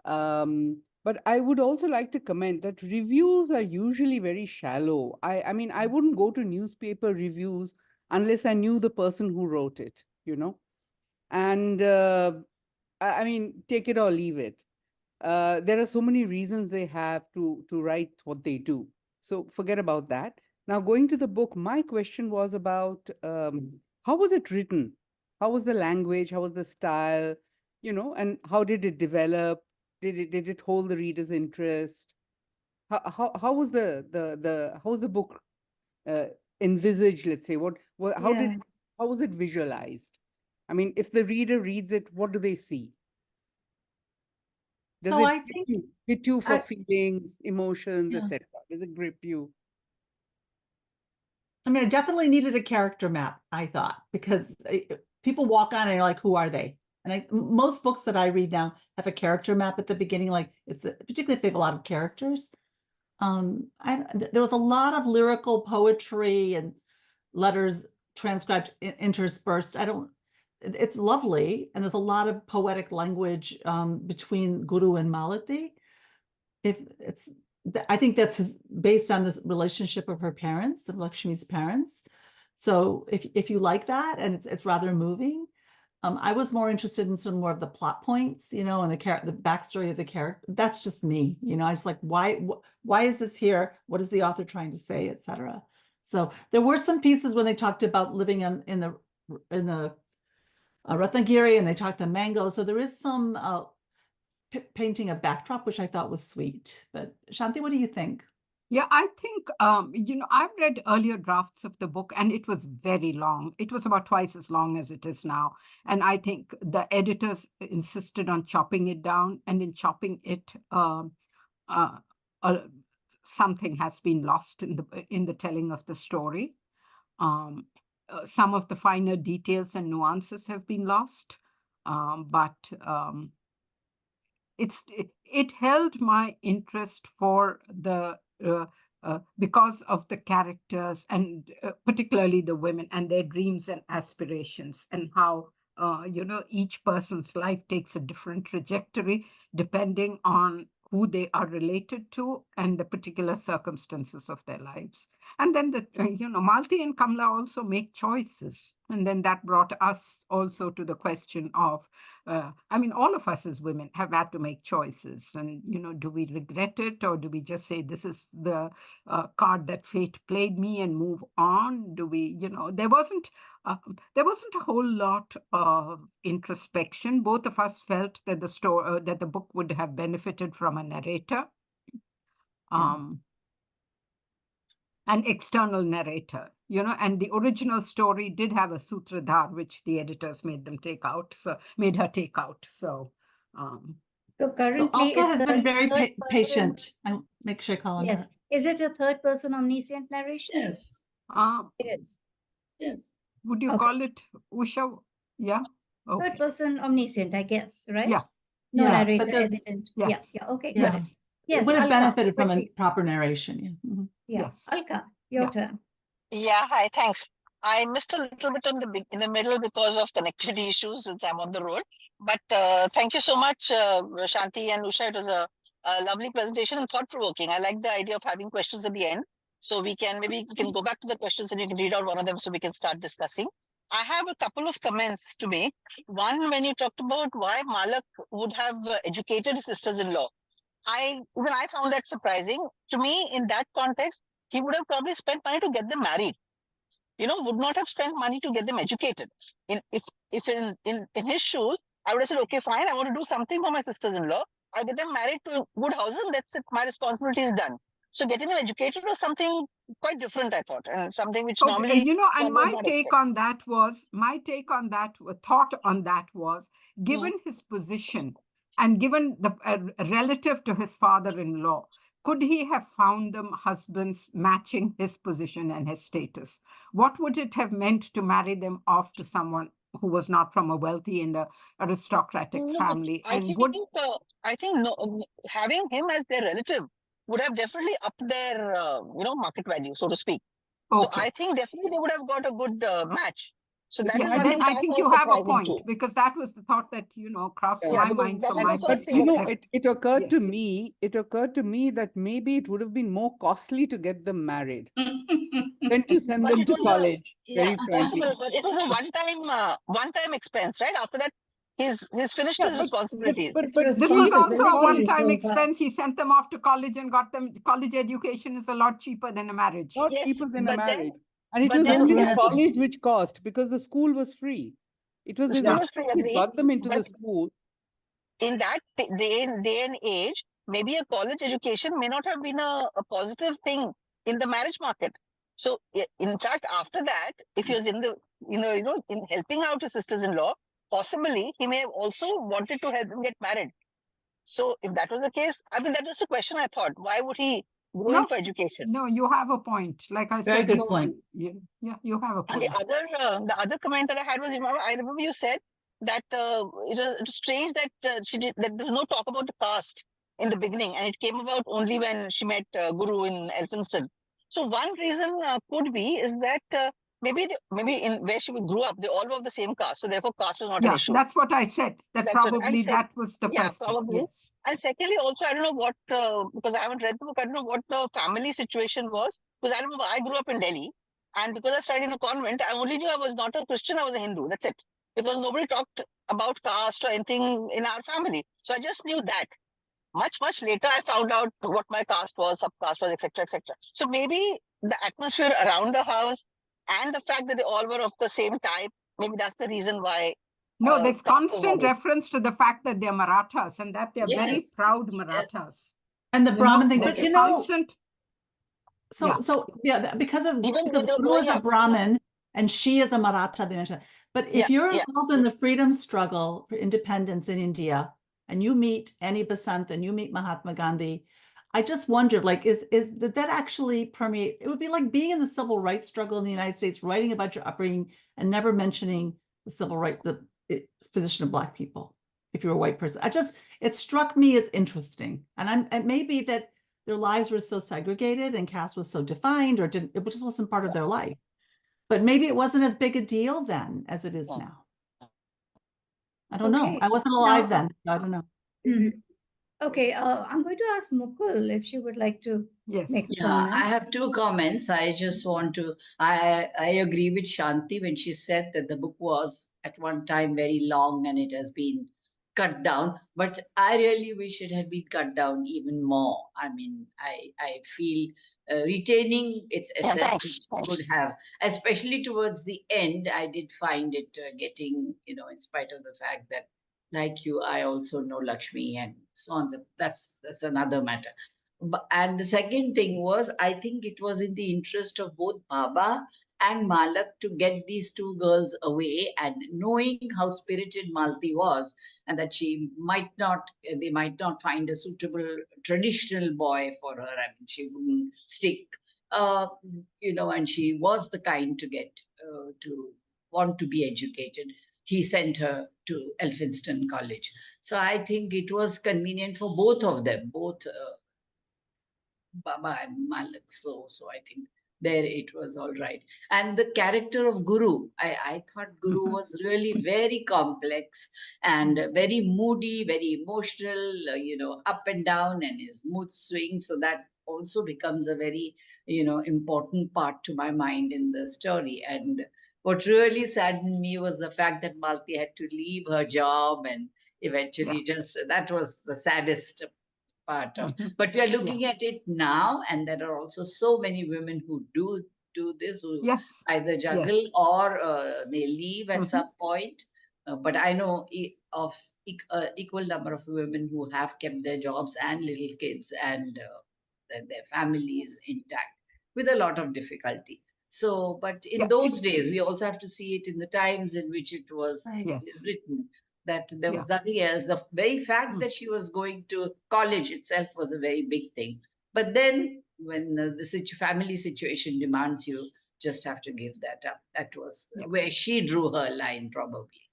But I would also like to comment that reviews are usually very shallow. I mean, I wouldn't go to newspaper reviews unless I knew the person who wrote it, And I mean, take it or leave it. There are so many reasons they have to write what they do. So forget about that. Now, going to the book, my question was about how was it written? How was the language? How was the style? And how did it develop? Did it hold the reader's interest? How was how was the book uh, envisaged? Let's say Yeah. how was it visualized? I mean, if the reader reads it, what do they see? Does So it I think hit you for I- feelings, emotions, Yeah. etc.? Does it grip you? I mean, I definitely needed a character map, I thought, because people walk on and you're like, who are they? And most books that I read now have a character map at the beginning, like particularly if they have a lot of characters. There was a lot of lyrical poetry and letters transcribed interspersed. It's lovely, and there's a lot of poetic language between Guru and Malati. I think that's based on this relationship of her parents, of Lakshmi's parents. So if you like that, and it's rather moving, I was more interested in some more of the plot points, and the backstory of the character. That's just me, I just like why is this here? What is the author trying to say, etc. So there were some pieces when they talked about living in the Ratnagiri, and they talked the mango. So there is some painting a backdrop, which I thought was sweet. But Shanti, what do you think? Yeah, I think, I've read earlier drafts of the book and it was very long. It was about twice as long as it is now. And I think the editors insisted on chopping it down, and in chopping it, something has been lost in the telling of the story. Some of the finer details and nuances have been lost, but it held my interest for the because of the characters, and particularly the women and their dreams and aspirations, and how each person's life takes a different trajectory depending on who they are related to and the particular circumstances of their lives. And then Malti and Kamla also make choices, and then that brought us also to the question of I mean, all of us as women have had to make choices, and do we regret it, or do we just say this is the card that fate played me and move on? Do we, there wasn't a whole lot of introspection. Both of us felt that that the book would have benefited from a narrator, an external narrator. And the original story did have a sutradhar, which the editors made her take out. So, So currently Alka it's has a been very third person. patient. I make sure I call on Yes, her. Is it a third person omniscient narration? Yes. It is. Yes. Would you Okay. call it Usha? Yeah. Third Okay. person omniscient, I guess, right? Yeah. No Yeah, narrator but there's- evident. Yes. Yeah. Okay. Yeah. Good. Yes. It Yes. would have Alka, benefited from over to a you. proper narration. Yeah. Mhm. Yeah. Yes. Alka, your Yeah. turn. Yeah, hi, thanks. I missed a little bit in the middle because of connectivity issues since I'm on the road. But thank you so much, Shanti and Usha. It was a lovely presentation and thought provoking. I like the idea of having questions at the end, so we can go back to the questions and you can read out one of them so we can start discussing. I have a couple of comments to make. One, when you talked about why Malak would have educated his sisters-in-law, I found that surprising. To me, in that context, he would have probably spent money to get them married. Would not have spent money to get them educated. If in his shoes, I would have said, okay, fine, I want to do something for my sisters-in-law. I'll get them married to a good house, and that's it. My responsibility is done. So getting them educated was something quite different, I thought, and something which Okay, normally and one would my not take expect. on that was, thought on that was, given his position and given the relative to his father-in-law, could he have found them husbands matching his position and his status? What would it have meant to marry them off to someone who was not from a wealthy and aristocratic No, but family? I And think would having him as their relative would have definitely upped their market value, so to speak. So okay. I think definitely they would have got a good match. So that Yeah, is one then thing which I I think found you have a surprising point, too. because that was the thought that crossed Yeah, my because mind that from was my the first But thing that perspective. it occurred to Yes. me, that maybe it would have been more costly to get them married than to send But them it to was college, yeah, very frankly. possible. But it was a one-time expense, right? After that, he's finished Yeah, his but responsibilities. It's but This was please, also a responsibility, one-time Gopal. expense. He sent them off to college and got them college education is a lot cheaper than a marriage. not Yes, cheaper than a but then marriage. And it but was then only the Yes. college which cost, because the school was free. It was the his school Yeah. was free, he agreed. got them into the But school. in that day and age, maybe a college education may not have been a positive thing in the marriage market. So in fact, after that, if he was in the in helping out his sisters-in-law, possibly he may have also wanted to help them get married. So if that was the case, I mean, that was the question I thought. Why would he go No, in for education? no, you have a point. Like I Very said, good point. Yeah, you have a And point. the other comment that I had was, I remember you said that it was strange that that there was no talk about the caste in the beginning, and it came about only when she met Guru in Elphinstone. So one reason could be is that maybe in where she grew up, they all were of the same caste, so therefore caste was not an Yeah, issue. that's what I said. That That's what, and probably that was the yeah, question. probably. Yes. And secondly, also, I don't know what, because I haven't read the book, I don't know what the family situation was. Because I remember I grew up in Delhi, and because I studied in a convent, I only knew I was not a Christian, I was a Hindu. That's it. Because nobody talked about caste or anything in our family. So I just knew that. Much later, I found out what my caste was, subcaste was, etc., etc. So maybe the atmosphere around the house and the fact that they all were of the same type, maybe that's the reason why No, there's caste was constant not. reference to the fact that they're Marathas and that they're very Yes. proud Yes. Marathas. And the Brahmin thing, there's but constant. so because Even Guru growing is a up. Brahmin and she is a Maratha, they mentioned. But if you're involved in the freedom struggle for independence in India, and you meet Annie Besant and you meet Mahatma Gandhi, I just wondered, like, did that actually permeate? It would be like being in the civil rights struggle in the United States, writing about your upbringing and never mentioning the civil right, the position of Black people. If you're a white person, it struck me as interesting, and it may be that their lives were so segregated and caste was so defined, or it just wasn't part of their life. But maybe it wasn't as big a deal then as it is now. I don't know. I wasn't alive then. I don't know. Okay, I'm going to ask Mukul if she would like to make a Yeah, comment. I have two comments. I just want to, I agree with Shanti when she said that the book was at one time very long and it has been cut down, but I really wish it had been cut down even more. I mean, I feel retaining its essence it could have, especially towards the end. I did find it getting, in spite of the fact that, like you, I also know Lakshmi and so on. That's another matter. And the second thing was, I think it was in the interest of both Baba and Malak to get these two girls away, and knowing how spirited Malti was, and that they might not find a suitable traditional boy for her. I mean, she wouldn't stick, uh, and she was the kind to get to want to be educated. He sent her to Elphinstone College. So I think it was convenient for both of them, both Baba and Malik. So I think there it was all right. And the character of Guru, I thought Guru was really very complex and very moody, very emotional, up and down, and his mood swings. So that also becomes a very, important part to my mind in the story. And what really saddened me was the fact that Malti had to leave her job and Yeah. eventually just that was the saddest part of. Mhm. But we are Yeah. looking at it now, and there are also so many women who do this, who Yes. either juggle Yes. or may leave at Mhm. some point. But I know of equal number of women who have kept their jobs and little kids and their families intact with a lot of difficulty. So, but in Yeah. those days, we also have to see it in the times in which it was Right. Yes. written, that there Yeah. was nothing else. The very fact Mm. that she was going to college itself was a very big thing. But then, when the family situation demands, you just have to give that up. That was Yeah. where she drew her line, probably.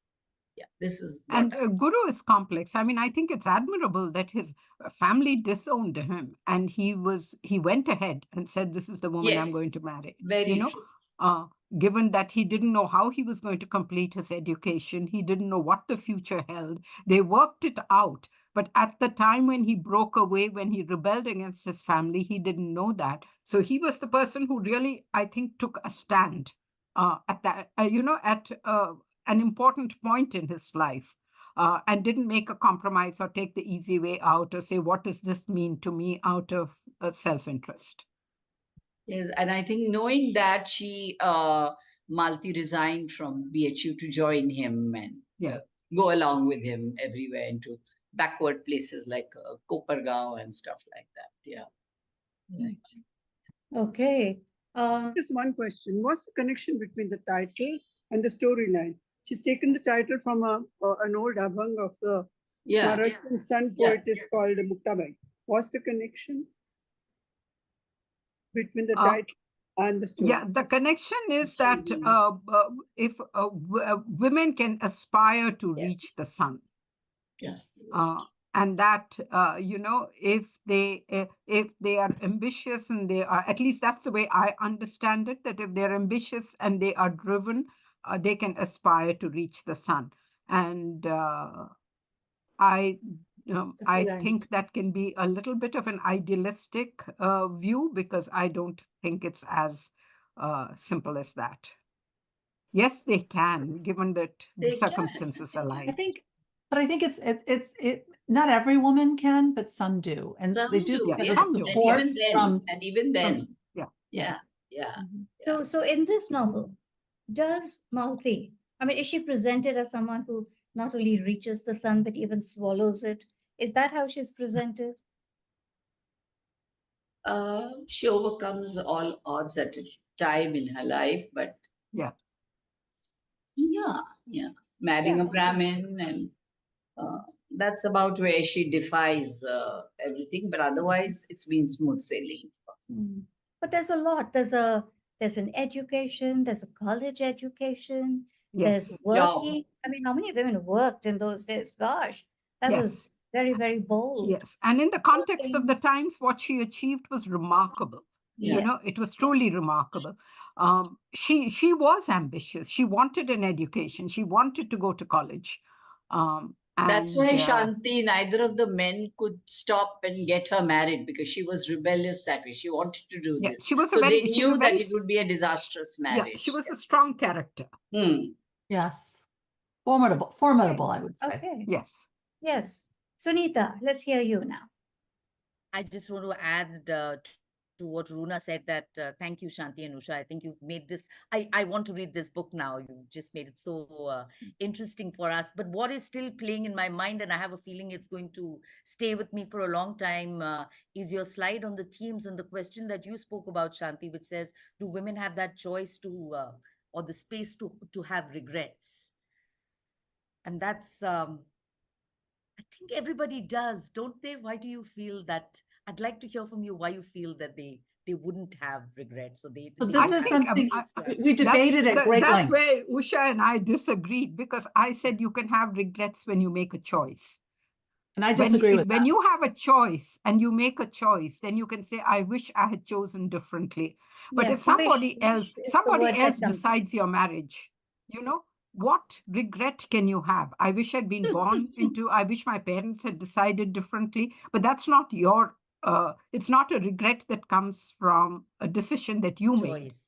Yeah, this is what. And Guru is complex. I mean, I think it's admirable that his family disowned him, and he went ahead and said, "This is the woman I'm going to Yes, marry." very true. Uh, given that he didn't know how he was going to complete his education, he didn't know what the future held. They worked it out, but at the time when he broke away, when he rebelled against his family, he didn't know that. So he was the person who really, I think, took a stand at that, at an important point in his life. And didn't make a compromise or take the easy way out or say, what does this mean to me, out of self-interest. Yes, and I think knowing that Malti resigned from BHU to join him and Yeah. go along with him everywhere into backward places like Kopargaon and stuff like that. Yeah. Right. Okay. Just one question. What's the connection between the title and the storyline? She's taken the title from an old abhang of the Yeah. Maharashtrian son Yeah. poetess called Muktabai. What's the connection between the Uh, title and the story? Yeah, the connection is that if women can aspire to reach the Yes. sun, Yes. and that if they are ambitious and they are, at least that's the way I understand it, that if they're ambitious and they are driven, they can aspire to reach the sun. And I think that can be a little bit of an idealistic view, because I don't think it's as simple as that. Yes, they can, given that the They can. circumstances align. But I think it's not every woman can, but some do, and Some they do do, get Yeah, the yes. some do. And support even then, from. and even then, Yeah. yeah, yeah. Mhm. Yeah. So in this novel, does Malti, I mean, is she presented as someone who not only reaches the sun, but even swallows it? Is that how she's presented? She overcomes all odds at a time in her life, but Yeah. yeah, marrying a Yeah. Brahmin, and that's about where she defies everything. But otherwise, it's been smooth sailing. Mm. But there's a lot. There's an education, there's a college education, there's Yes. Job. working. I mean, how many women worked in those days? Gosh, that Yes. was very, very bold. Yes. And in the context of Working. the times, what she achieved was remarkable. Yeah. It was truly remarkable. She was ambitious. She wanted an education. She wanted to go to college. That's And why Shanti, neither of the men could stop and get her married because she was rebellious that way. She wanted to do yeah, this. she was So they knew that it would be a disastrous yeah, she marriage. was a strong character. Yes, formidable, I would say. Okay. Yes. Yes. Sunita, let's hear you now. I just want to add to what Runa said, that thank you, Shanti and Usha. I think you've made this, I want to read this book now. You just made it so interesting for us. But what is still playing in my mind, and I have a feeling it's going to stay with me for a long time, is your slide on the themes and the question that you spoke about, Shanti, which says, do women have that choice to, or the space to have regrets? And that's, I think everybody does, don't they? Why do you feel that? I'd like to hear from you why you feel that they wouldn't have regrets, or So they this would is have something space to have we debated at great that's length. where Usha and I disagreed, because I said you can have regrets when you make a choice. And I disagree with When that. you have a choice and you make a choice, then you can say, I wish I had chosen differently. But if Yes, somebody wish else is the word that comes. decides your marriage, you know, what regret can you have? I wish I'd been born into, I wish my parents had decided differently. But that's not your, it's not a regret that comes from a decision that you made. choice.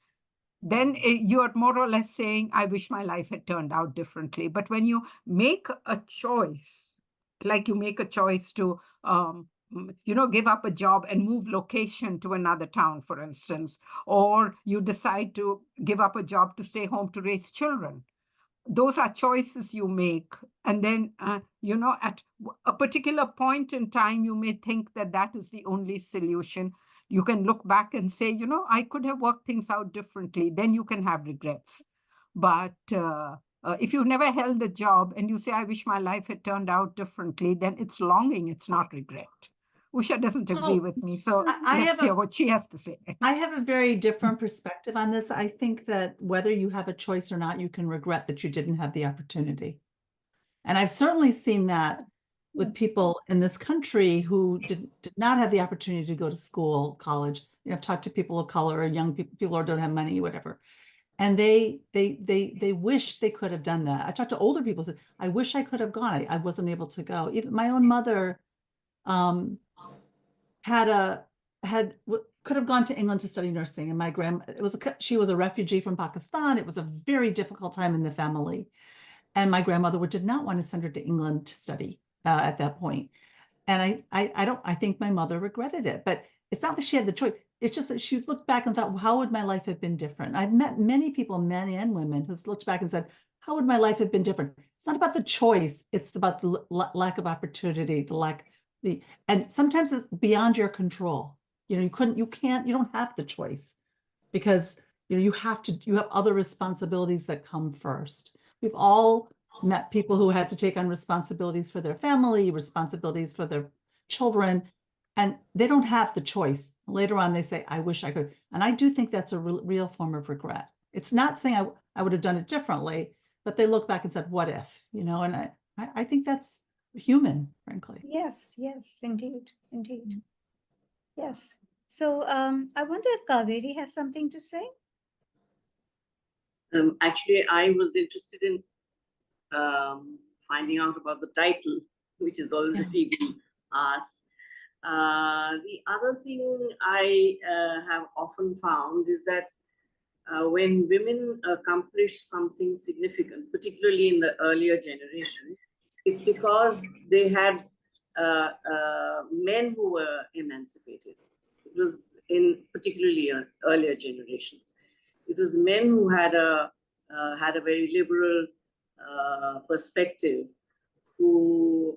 Then you're more or less saying, I wish my life had turned out differently. But when you make a choice, like you make a choice to, give up a job and move location to another town, for instance, or you decide to give up a job to stay home to raise children, those are choices you make. And then, at a particular point in time, you may think that that is the only solution. You can look back and say, I could have worked things out differently. Then you can have regrets. But if you've never held a job and you say, I wish my life had turned out differently, then it's longing, it's not regret. Usha doesn't agree with me, so let's hear what she has to say. I have a very different perspective on this. I think that whether you have a choice or not, you can regret that you didn't have the opportunity. And I've certainly seen that with people in this country who did not have the opportunity to go to school, college. I've talked to people of color or young people who don't have money, whatever. And they wish they could have done that. I talked to older people who said, I wish I could have gone. I wasn't able to go. Even my own mother could have gone to England to study nursing, and my she was a refugee from Pakistan. It was a very difficult time in the family, and my grandmother did not want to send her to England to study at that point. And I think my mother regretted it, but it's not that she had the choice. It's just that she looked back and thought, well, how would my life have been different? I've met many people, men and women, who've looked back and said, how would my life have been different? It's not about the choice. It's about the lack of opportunity, and sometimes it's beyond your control. You don't have the choice, because you have other responsibilities that come first. We've all met people who had to take on responsibilities for their family, responsibilities for their children, and they don't have the choice. Later on, they say, I wish I could. And I do think that's a real form of regret. It's not saying I would have done it differently, but they look back and said, what if, and I think that's human, frankly. Yes, indeed. Yes. So I wonder if Kaveri has something to say. Actually, I was interested in finding out about the title, which is already been asked. The other thing I have often found is that when women accomplish something significant, particularly in the earlier generations, it's because they had men who were emancipated. It was in particularly earlier generations. It was men who had a very liberal perspective, who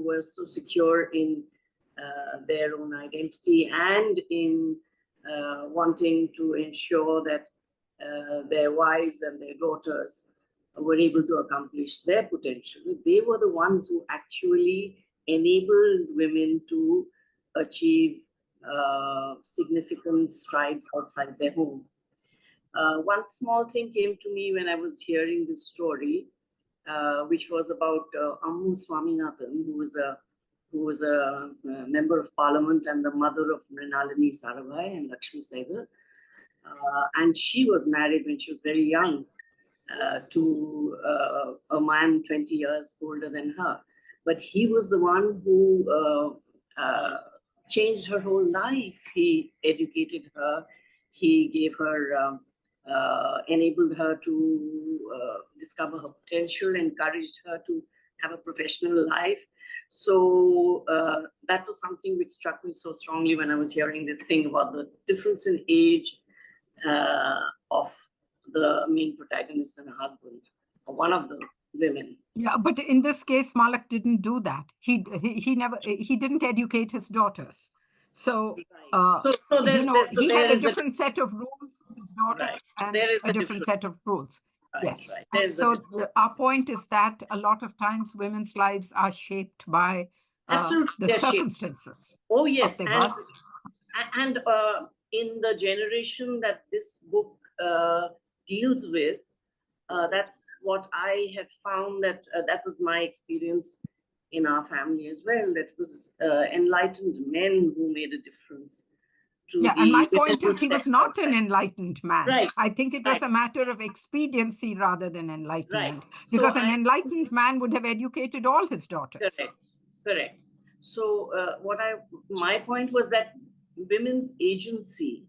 were so secure in their own identity and in wanting to ensure that their wives and their daughters were able to accomplish their potential. They were the ones who actually enabled women to achieve significant strides outside their home. One small thing came to me when I was hearing this story, which was about Ammu Swaminathan, who was a member of parliament and the mother of Mrinalini Sarabhai and Lakshmi Sehgal. And she was married when she was very young to a man 20 years older than her. But he was the one who changed her whole life. He educated her. He gave her, enabled her to discover her potential, encouraged her to have a professional life. So that was something which struck me so strongly when I was hearing this thing about the difference in age of the main protagonist and her husband, or one of the women. Yeah, but in this case, Malak didn't do that. He never he didn't educate his daughters. So So you know, he had a is the different set of rules for his daughters Right. and There is a the different set of rules. Right, Yes. right. And There's the so difference. our point is that a lot of times women's lives are shaped by Absolutely, the they're shaped. circumstances Oh of yes, their and birth. in the generation that this book deals with, that's what I have found, that that was my experience in our family as well. That was enlightened men who made a difference to Yeah, the and my women point who is he was stepped not outside. an enlightened man. Right. I think it was Right. a matter of expediency rather than Right. enlightenment. So Because an enlightened man would have educated all his daughters. Correct. Correct. So my point was that women's agency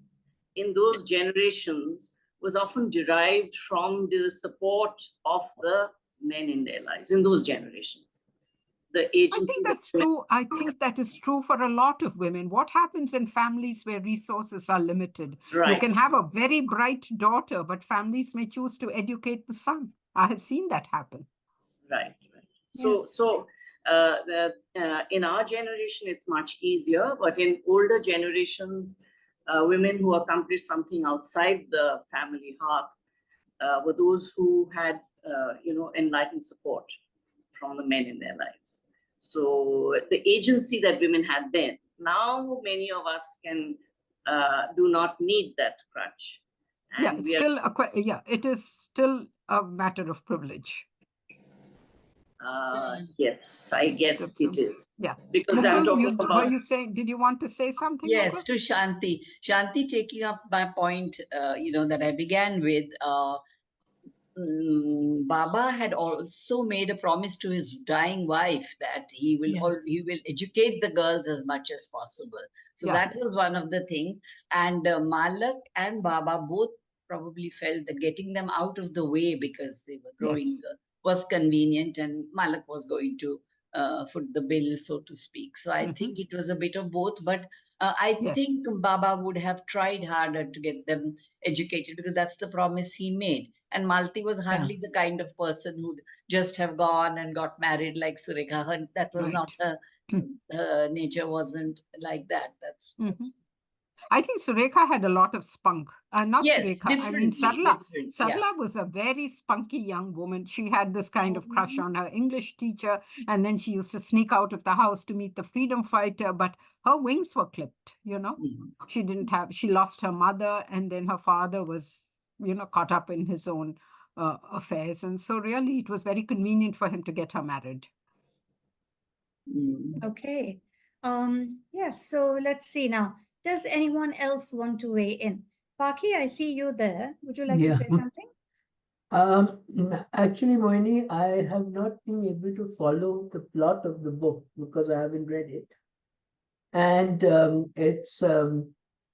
in those generations was often derived from the support of the men in their lives in those generations. The I agency. think that's true. I think that is true for a lot of women. What happens in families where resources are limited? Right. You can have a very bright daughter, but families may choose to educate the son. I have seen that happen. Right. So, in our generation, it's much easier, but in older generations, women who accomplished something outside the family hearth were those who had, enlightened support from the men in their lives. So the agency that women had then, now many of us do not need that crutch. Yeah, And it's still it is still a matter of privilege. Yes, I guess it is. Yeah. Because Mukul, I'm talking about. were you saying, did you want to say something? Yes, Mukul? to Shanti. Shanti, taking up my point, that I began with, Baba had also made a promise to his dying wife that he will educate the girls as much as possible. So Yeah. that was one of the things. And Malak and Baba both probably felt that getting them out of the way because they were growing was convenient, and Malak was going to foot the bill, so to speak. So I think it was a bit of both, but I think Baba would have tried harder to get them educated because that's the promise he made. And Malti was hardly the kind of person who'd just have gone and got married like Surekha. That was not her nature, wasn't like that. That's I think Surekha had a lot of spunk. Not yes, Surekha. I mean, Sarla. Yeah. Sarla was a very spunky young woman. She had this kind of crush on her English teacher, and then she used to sneak out of the house to meet the freedom fighter, but her wings were clipped, She lost her mother, and then her father was, caught up in his own affairs. And so really it was very convenient for him to get her married. Okay. Yes, so let's see now. Does anyone else want to weigh in? Paki, I see you there. Would you like to say something? Actually, Moini, I have not been able to follow the plot of the book because I haven't read it. And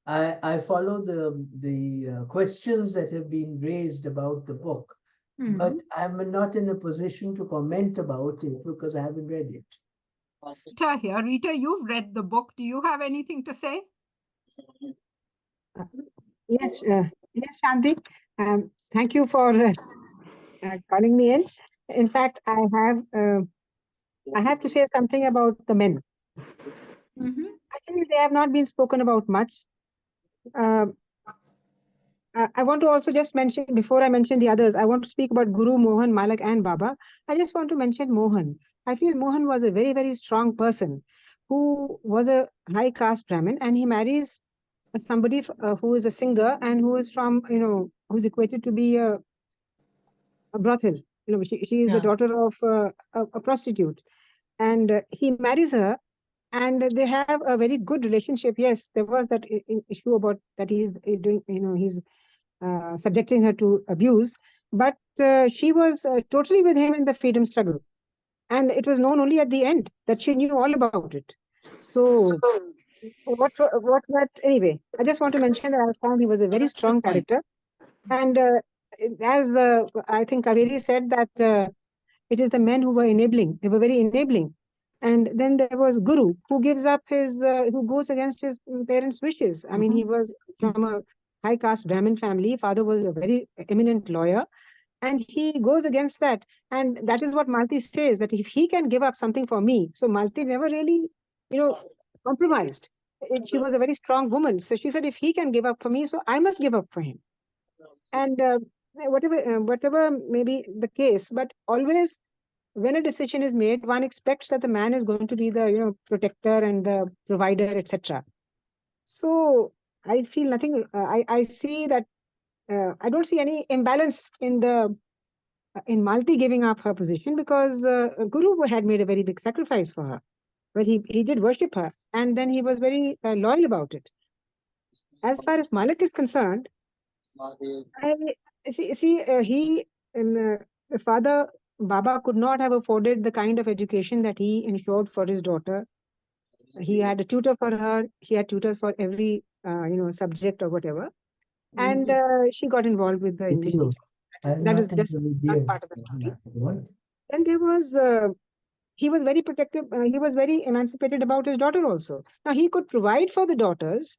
I follow the questions that have been raised about the book, but I'm not in a position to comment about it because I haven't read it. Rita here. Rita, you've read the book. Do you have anything to say? Yes, Shanti. Thank you for calling me in. In fact, I have to say something about the men. I think they have not been spoken about much. I want to also just mention, before I mention the others, I want to speak about Guru, Mohan, Malak and Baba. I just want to mention Mohan. I feel Mohan was a very, very strong person who was a high caste Brahmin, and he marries somebody who is a singer and who is from, who's equated to be a brothel. She is the daughter of a prostitute. And he marries her, and they have a very good relationship. Yes, there was that issue about that he's doing, he's subjecting her to abuse, but she was totally with him in the freedom struggle. And it was known only at the end that she knew all about it. So anyway, I just want to mention that I found he was a very strong character. And as I think Kaveri said that it is the men who were enabling. They were very enabling. And then there was Guru, who gives up who goes against his parents' wishes. I mean, he was from a high caste Brahmin family. Father was a very eminent lawyer, and he goes against that. And that is what Malti says, that if he can give up something for me. So Malti never really, compromised. She was a very strong woman. So she said, if he can give up for me, so I must give up for him. And whatever may be the case, but always when a decision is made, one expects that the man is going to be the protector and the provider, etc. So I feel nothing. I see that I don't see any imbalance in Malti giving up her position, because Guru had made a very big sacrifice for her. But he did worship her, and then he was very loyal about it. As far as Malik is concerned, I the father Baba could not have afforded the kind of education that he ensured for his daughter. He had a tutor for her. She had tutors for every subject or whatever, and she got involved with the English Video. teacher. I'm That not is in just the not video. part of the story. What? Then there was he was very protective. He was very emancipated about his daughter also. Now he could provide for the daughters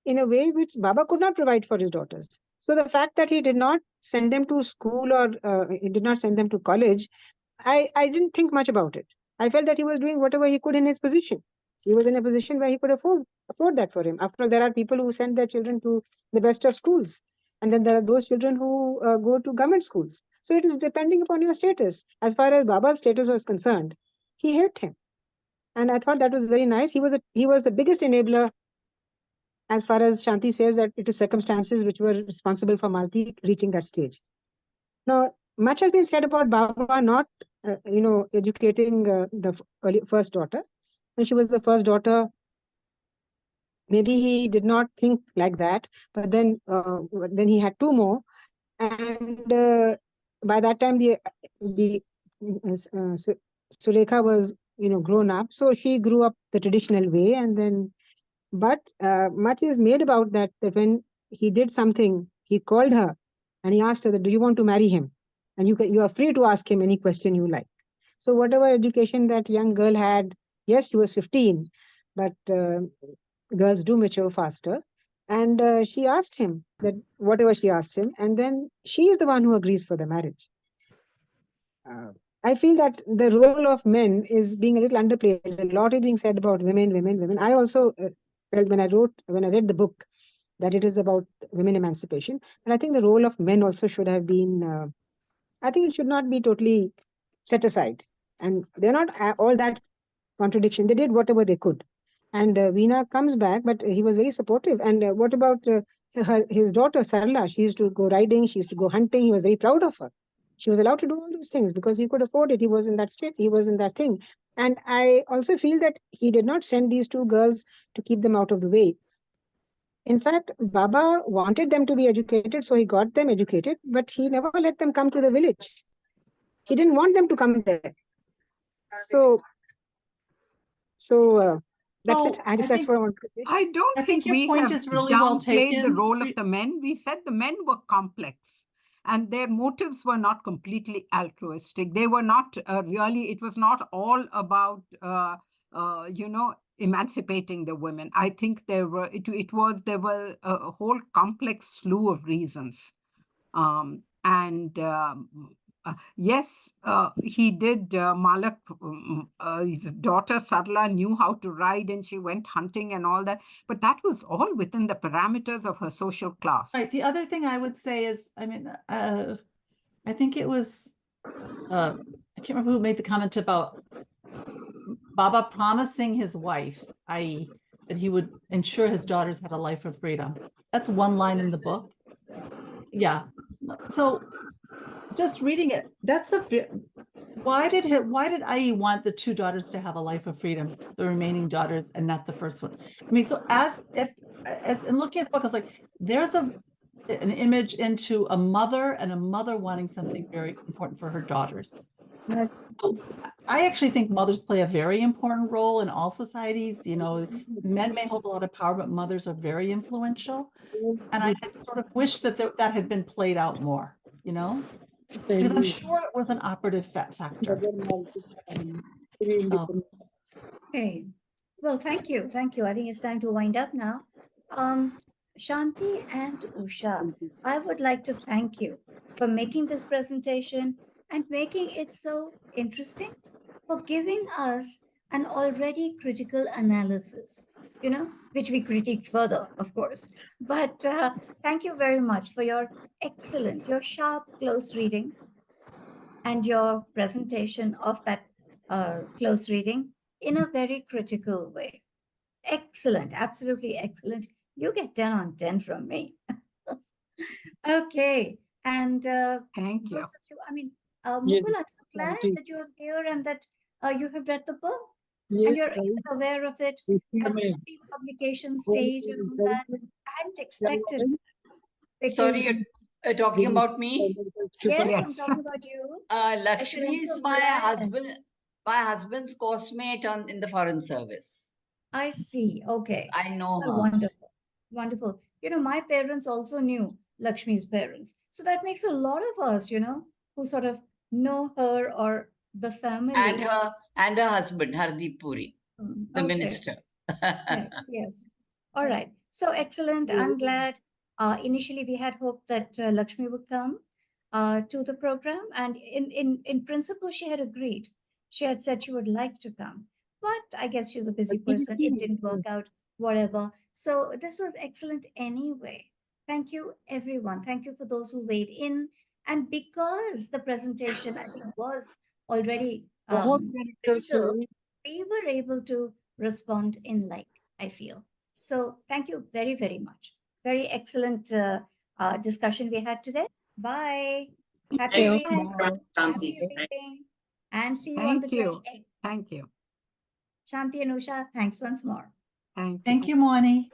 in a way which Baba could not provide for his daughters. So the fact that he did not send them to school, or he did not send them to college, I didn't think much about it. I felt that he was doing whatever he could in his position. He was in a position where he could afford that for him. After all, there are people who send their children to the best of schools, and then there are those children who go to government schools. So it is depending upon your status. As far as Baba's status was concerned, he helped him, and I thought that was very nice. He was the biggest enabler, as far as Shanti says, that it is circumstances which were responsible for Malti reaching that stage. Now, much has been said about Baba not, educating the first daughter. When she was the first daughter, maybe he did not think like that. But then he had two more, and by that time the Surekha was grown up, so she grew up the traditional way, and then. But much is made about that when he did something, he called her and he asked her that, do you want to marry him? And you are free to ask him any question you like. So whatever education that young girl had, yes, she was 15, but girls do mature faster. And she asked him that whatever she asked him, and then she is the one who agrees for the marriage. I feel that the role of men is being a little underplayed. A lot is being said about women, women, women. I also felt when I read the book, that it is about women emancipation. But I think the role of men also should have been, I think it should not be totally set aside. And they're not all that contradiction. They did whatever they could. And Veena comes back, but he was very supportive. And what about his daughter, Sarla? She used to go riding, she used to go hunting. He was very proud of her. She was allowed to do all those things because he could afford it. He was in that state, he was in that thing. And I also feel that he did not send these two girls to keep them out of the way. In fact, Baba wanted them to be educated, so he got them educated, but he never let them come to the village. He didn't want them to come there. So that's it. That's what I want to say. I don't think your we point have is really well downplayed the taken. role of the men. We said the men were complex and their motives were not completely altruistic. They were not really, it was not all about, emancipating the women. I think there were a whole complex slew of reasons. Yes, he did. Malak, his daughter Sarla knew how to ride and she went hunting and all that. But that was all within the parameters of her social class. Right. The other thing I would say is, I mean, I think it was, I can't remember who made the comment about Baba promising his wife, i.e., that he would ensure his daughters had a life of freedom. That's one line in the book. Yeah. So just reading it, that's why did IE want the two daughters to have a life of freedom, the remaining daughters, and not the first one? I mean, so as in looking at the book, I was like, there's an image into a mother and a mother wanting something very important for her daughters. So I actually think mothers play a very important role in all societies. You know, men may hold a lot of power, but mothers are very influential. And I had sort of wished that that had been played out more, you know? Because I'm sure it was an operative factor. So, Okay. Well, thank you. Thank you. I think it's time to wind up now. Shanti and Usha, I would like to thank you for making this presentation and making it so interesting, for giving us an already critical analysis, which we critiqued further, of course. But thank you very much for your excellent, your sharp, close reading and your presentation of that close reading in a very critical way. Excellent, absolutely excellent. You get 10 on 10 from me. Okay. And Thank you. those of you, I mean, Yes, Mukul, I'm so glad Shanti. that you're here and that you have read the book Yes, and you're I even aware of it if you at may. the pre-publication stage and all that. I hadn't expected Sorry, because, you're talking about me? yes, I'm Yes. talking about you. Lakshmi I'm so is my glad. husband's coursemate in the foreign service. I see. Okay. I know Well, her. wonderful. Wonderful. My parents also knew Lakshmi's parents. So that makes a lot of us, who sort of know her or the family. And her husband, Hardeep Puri, the Okay. minister. Yes, yes. All right. So excellent. I'm glad. Initially, we had hoped that Lakshmi would come to the program, and in principle, she had agreed. She had said she would like to come, but I guess she's a busy person. It didn't work out. Whatever. So this was excellent anyway. Thank you, everyone. Thank you for those who weighed in, and because the presentation I think was already digital, we were able to respond in like, I feel. So thank you very, very much. Very excellent discussion we had today. Bye. Happy Thanks, reading. Shanti. Happy reading. And see you on the Thank you. 28th. Thank you. Shanti and Usha, thanks once more. Thank you. Thank you, Moni.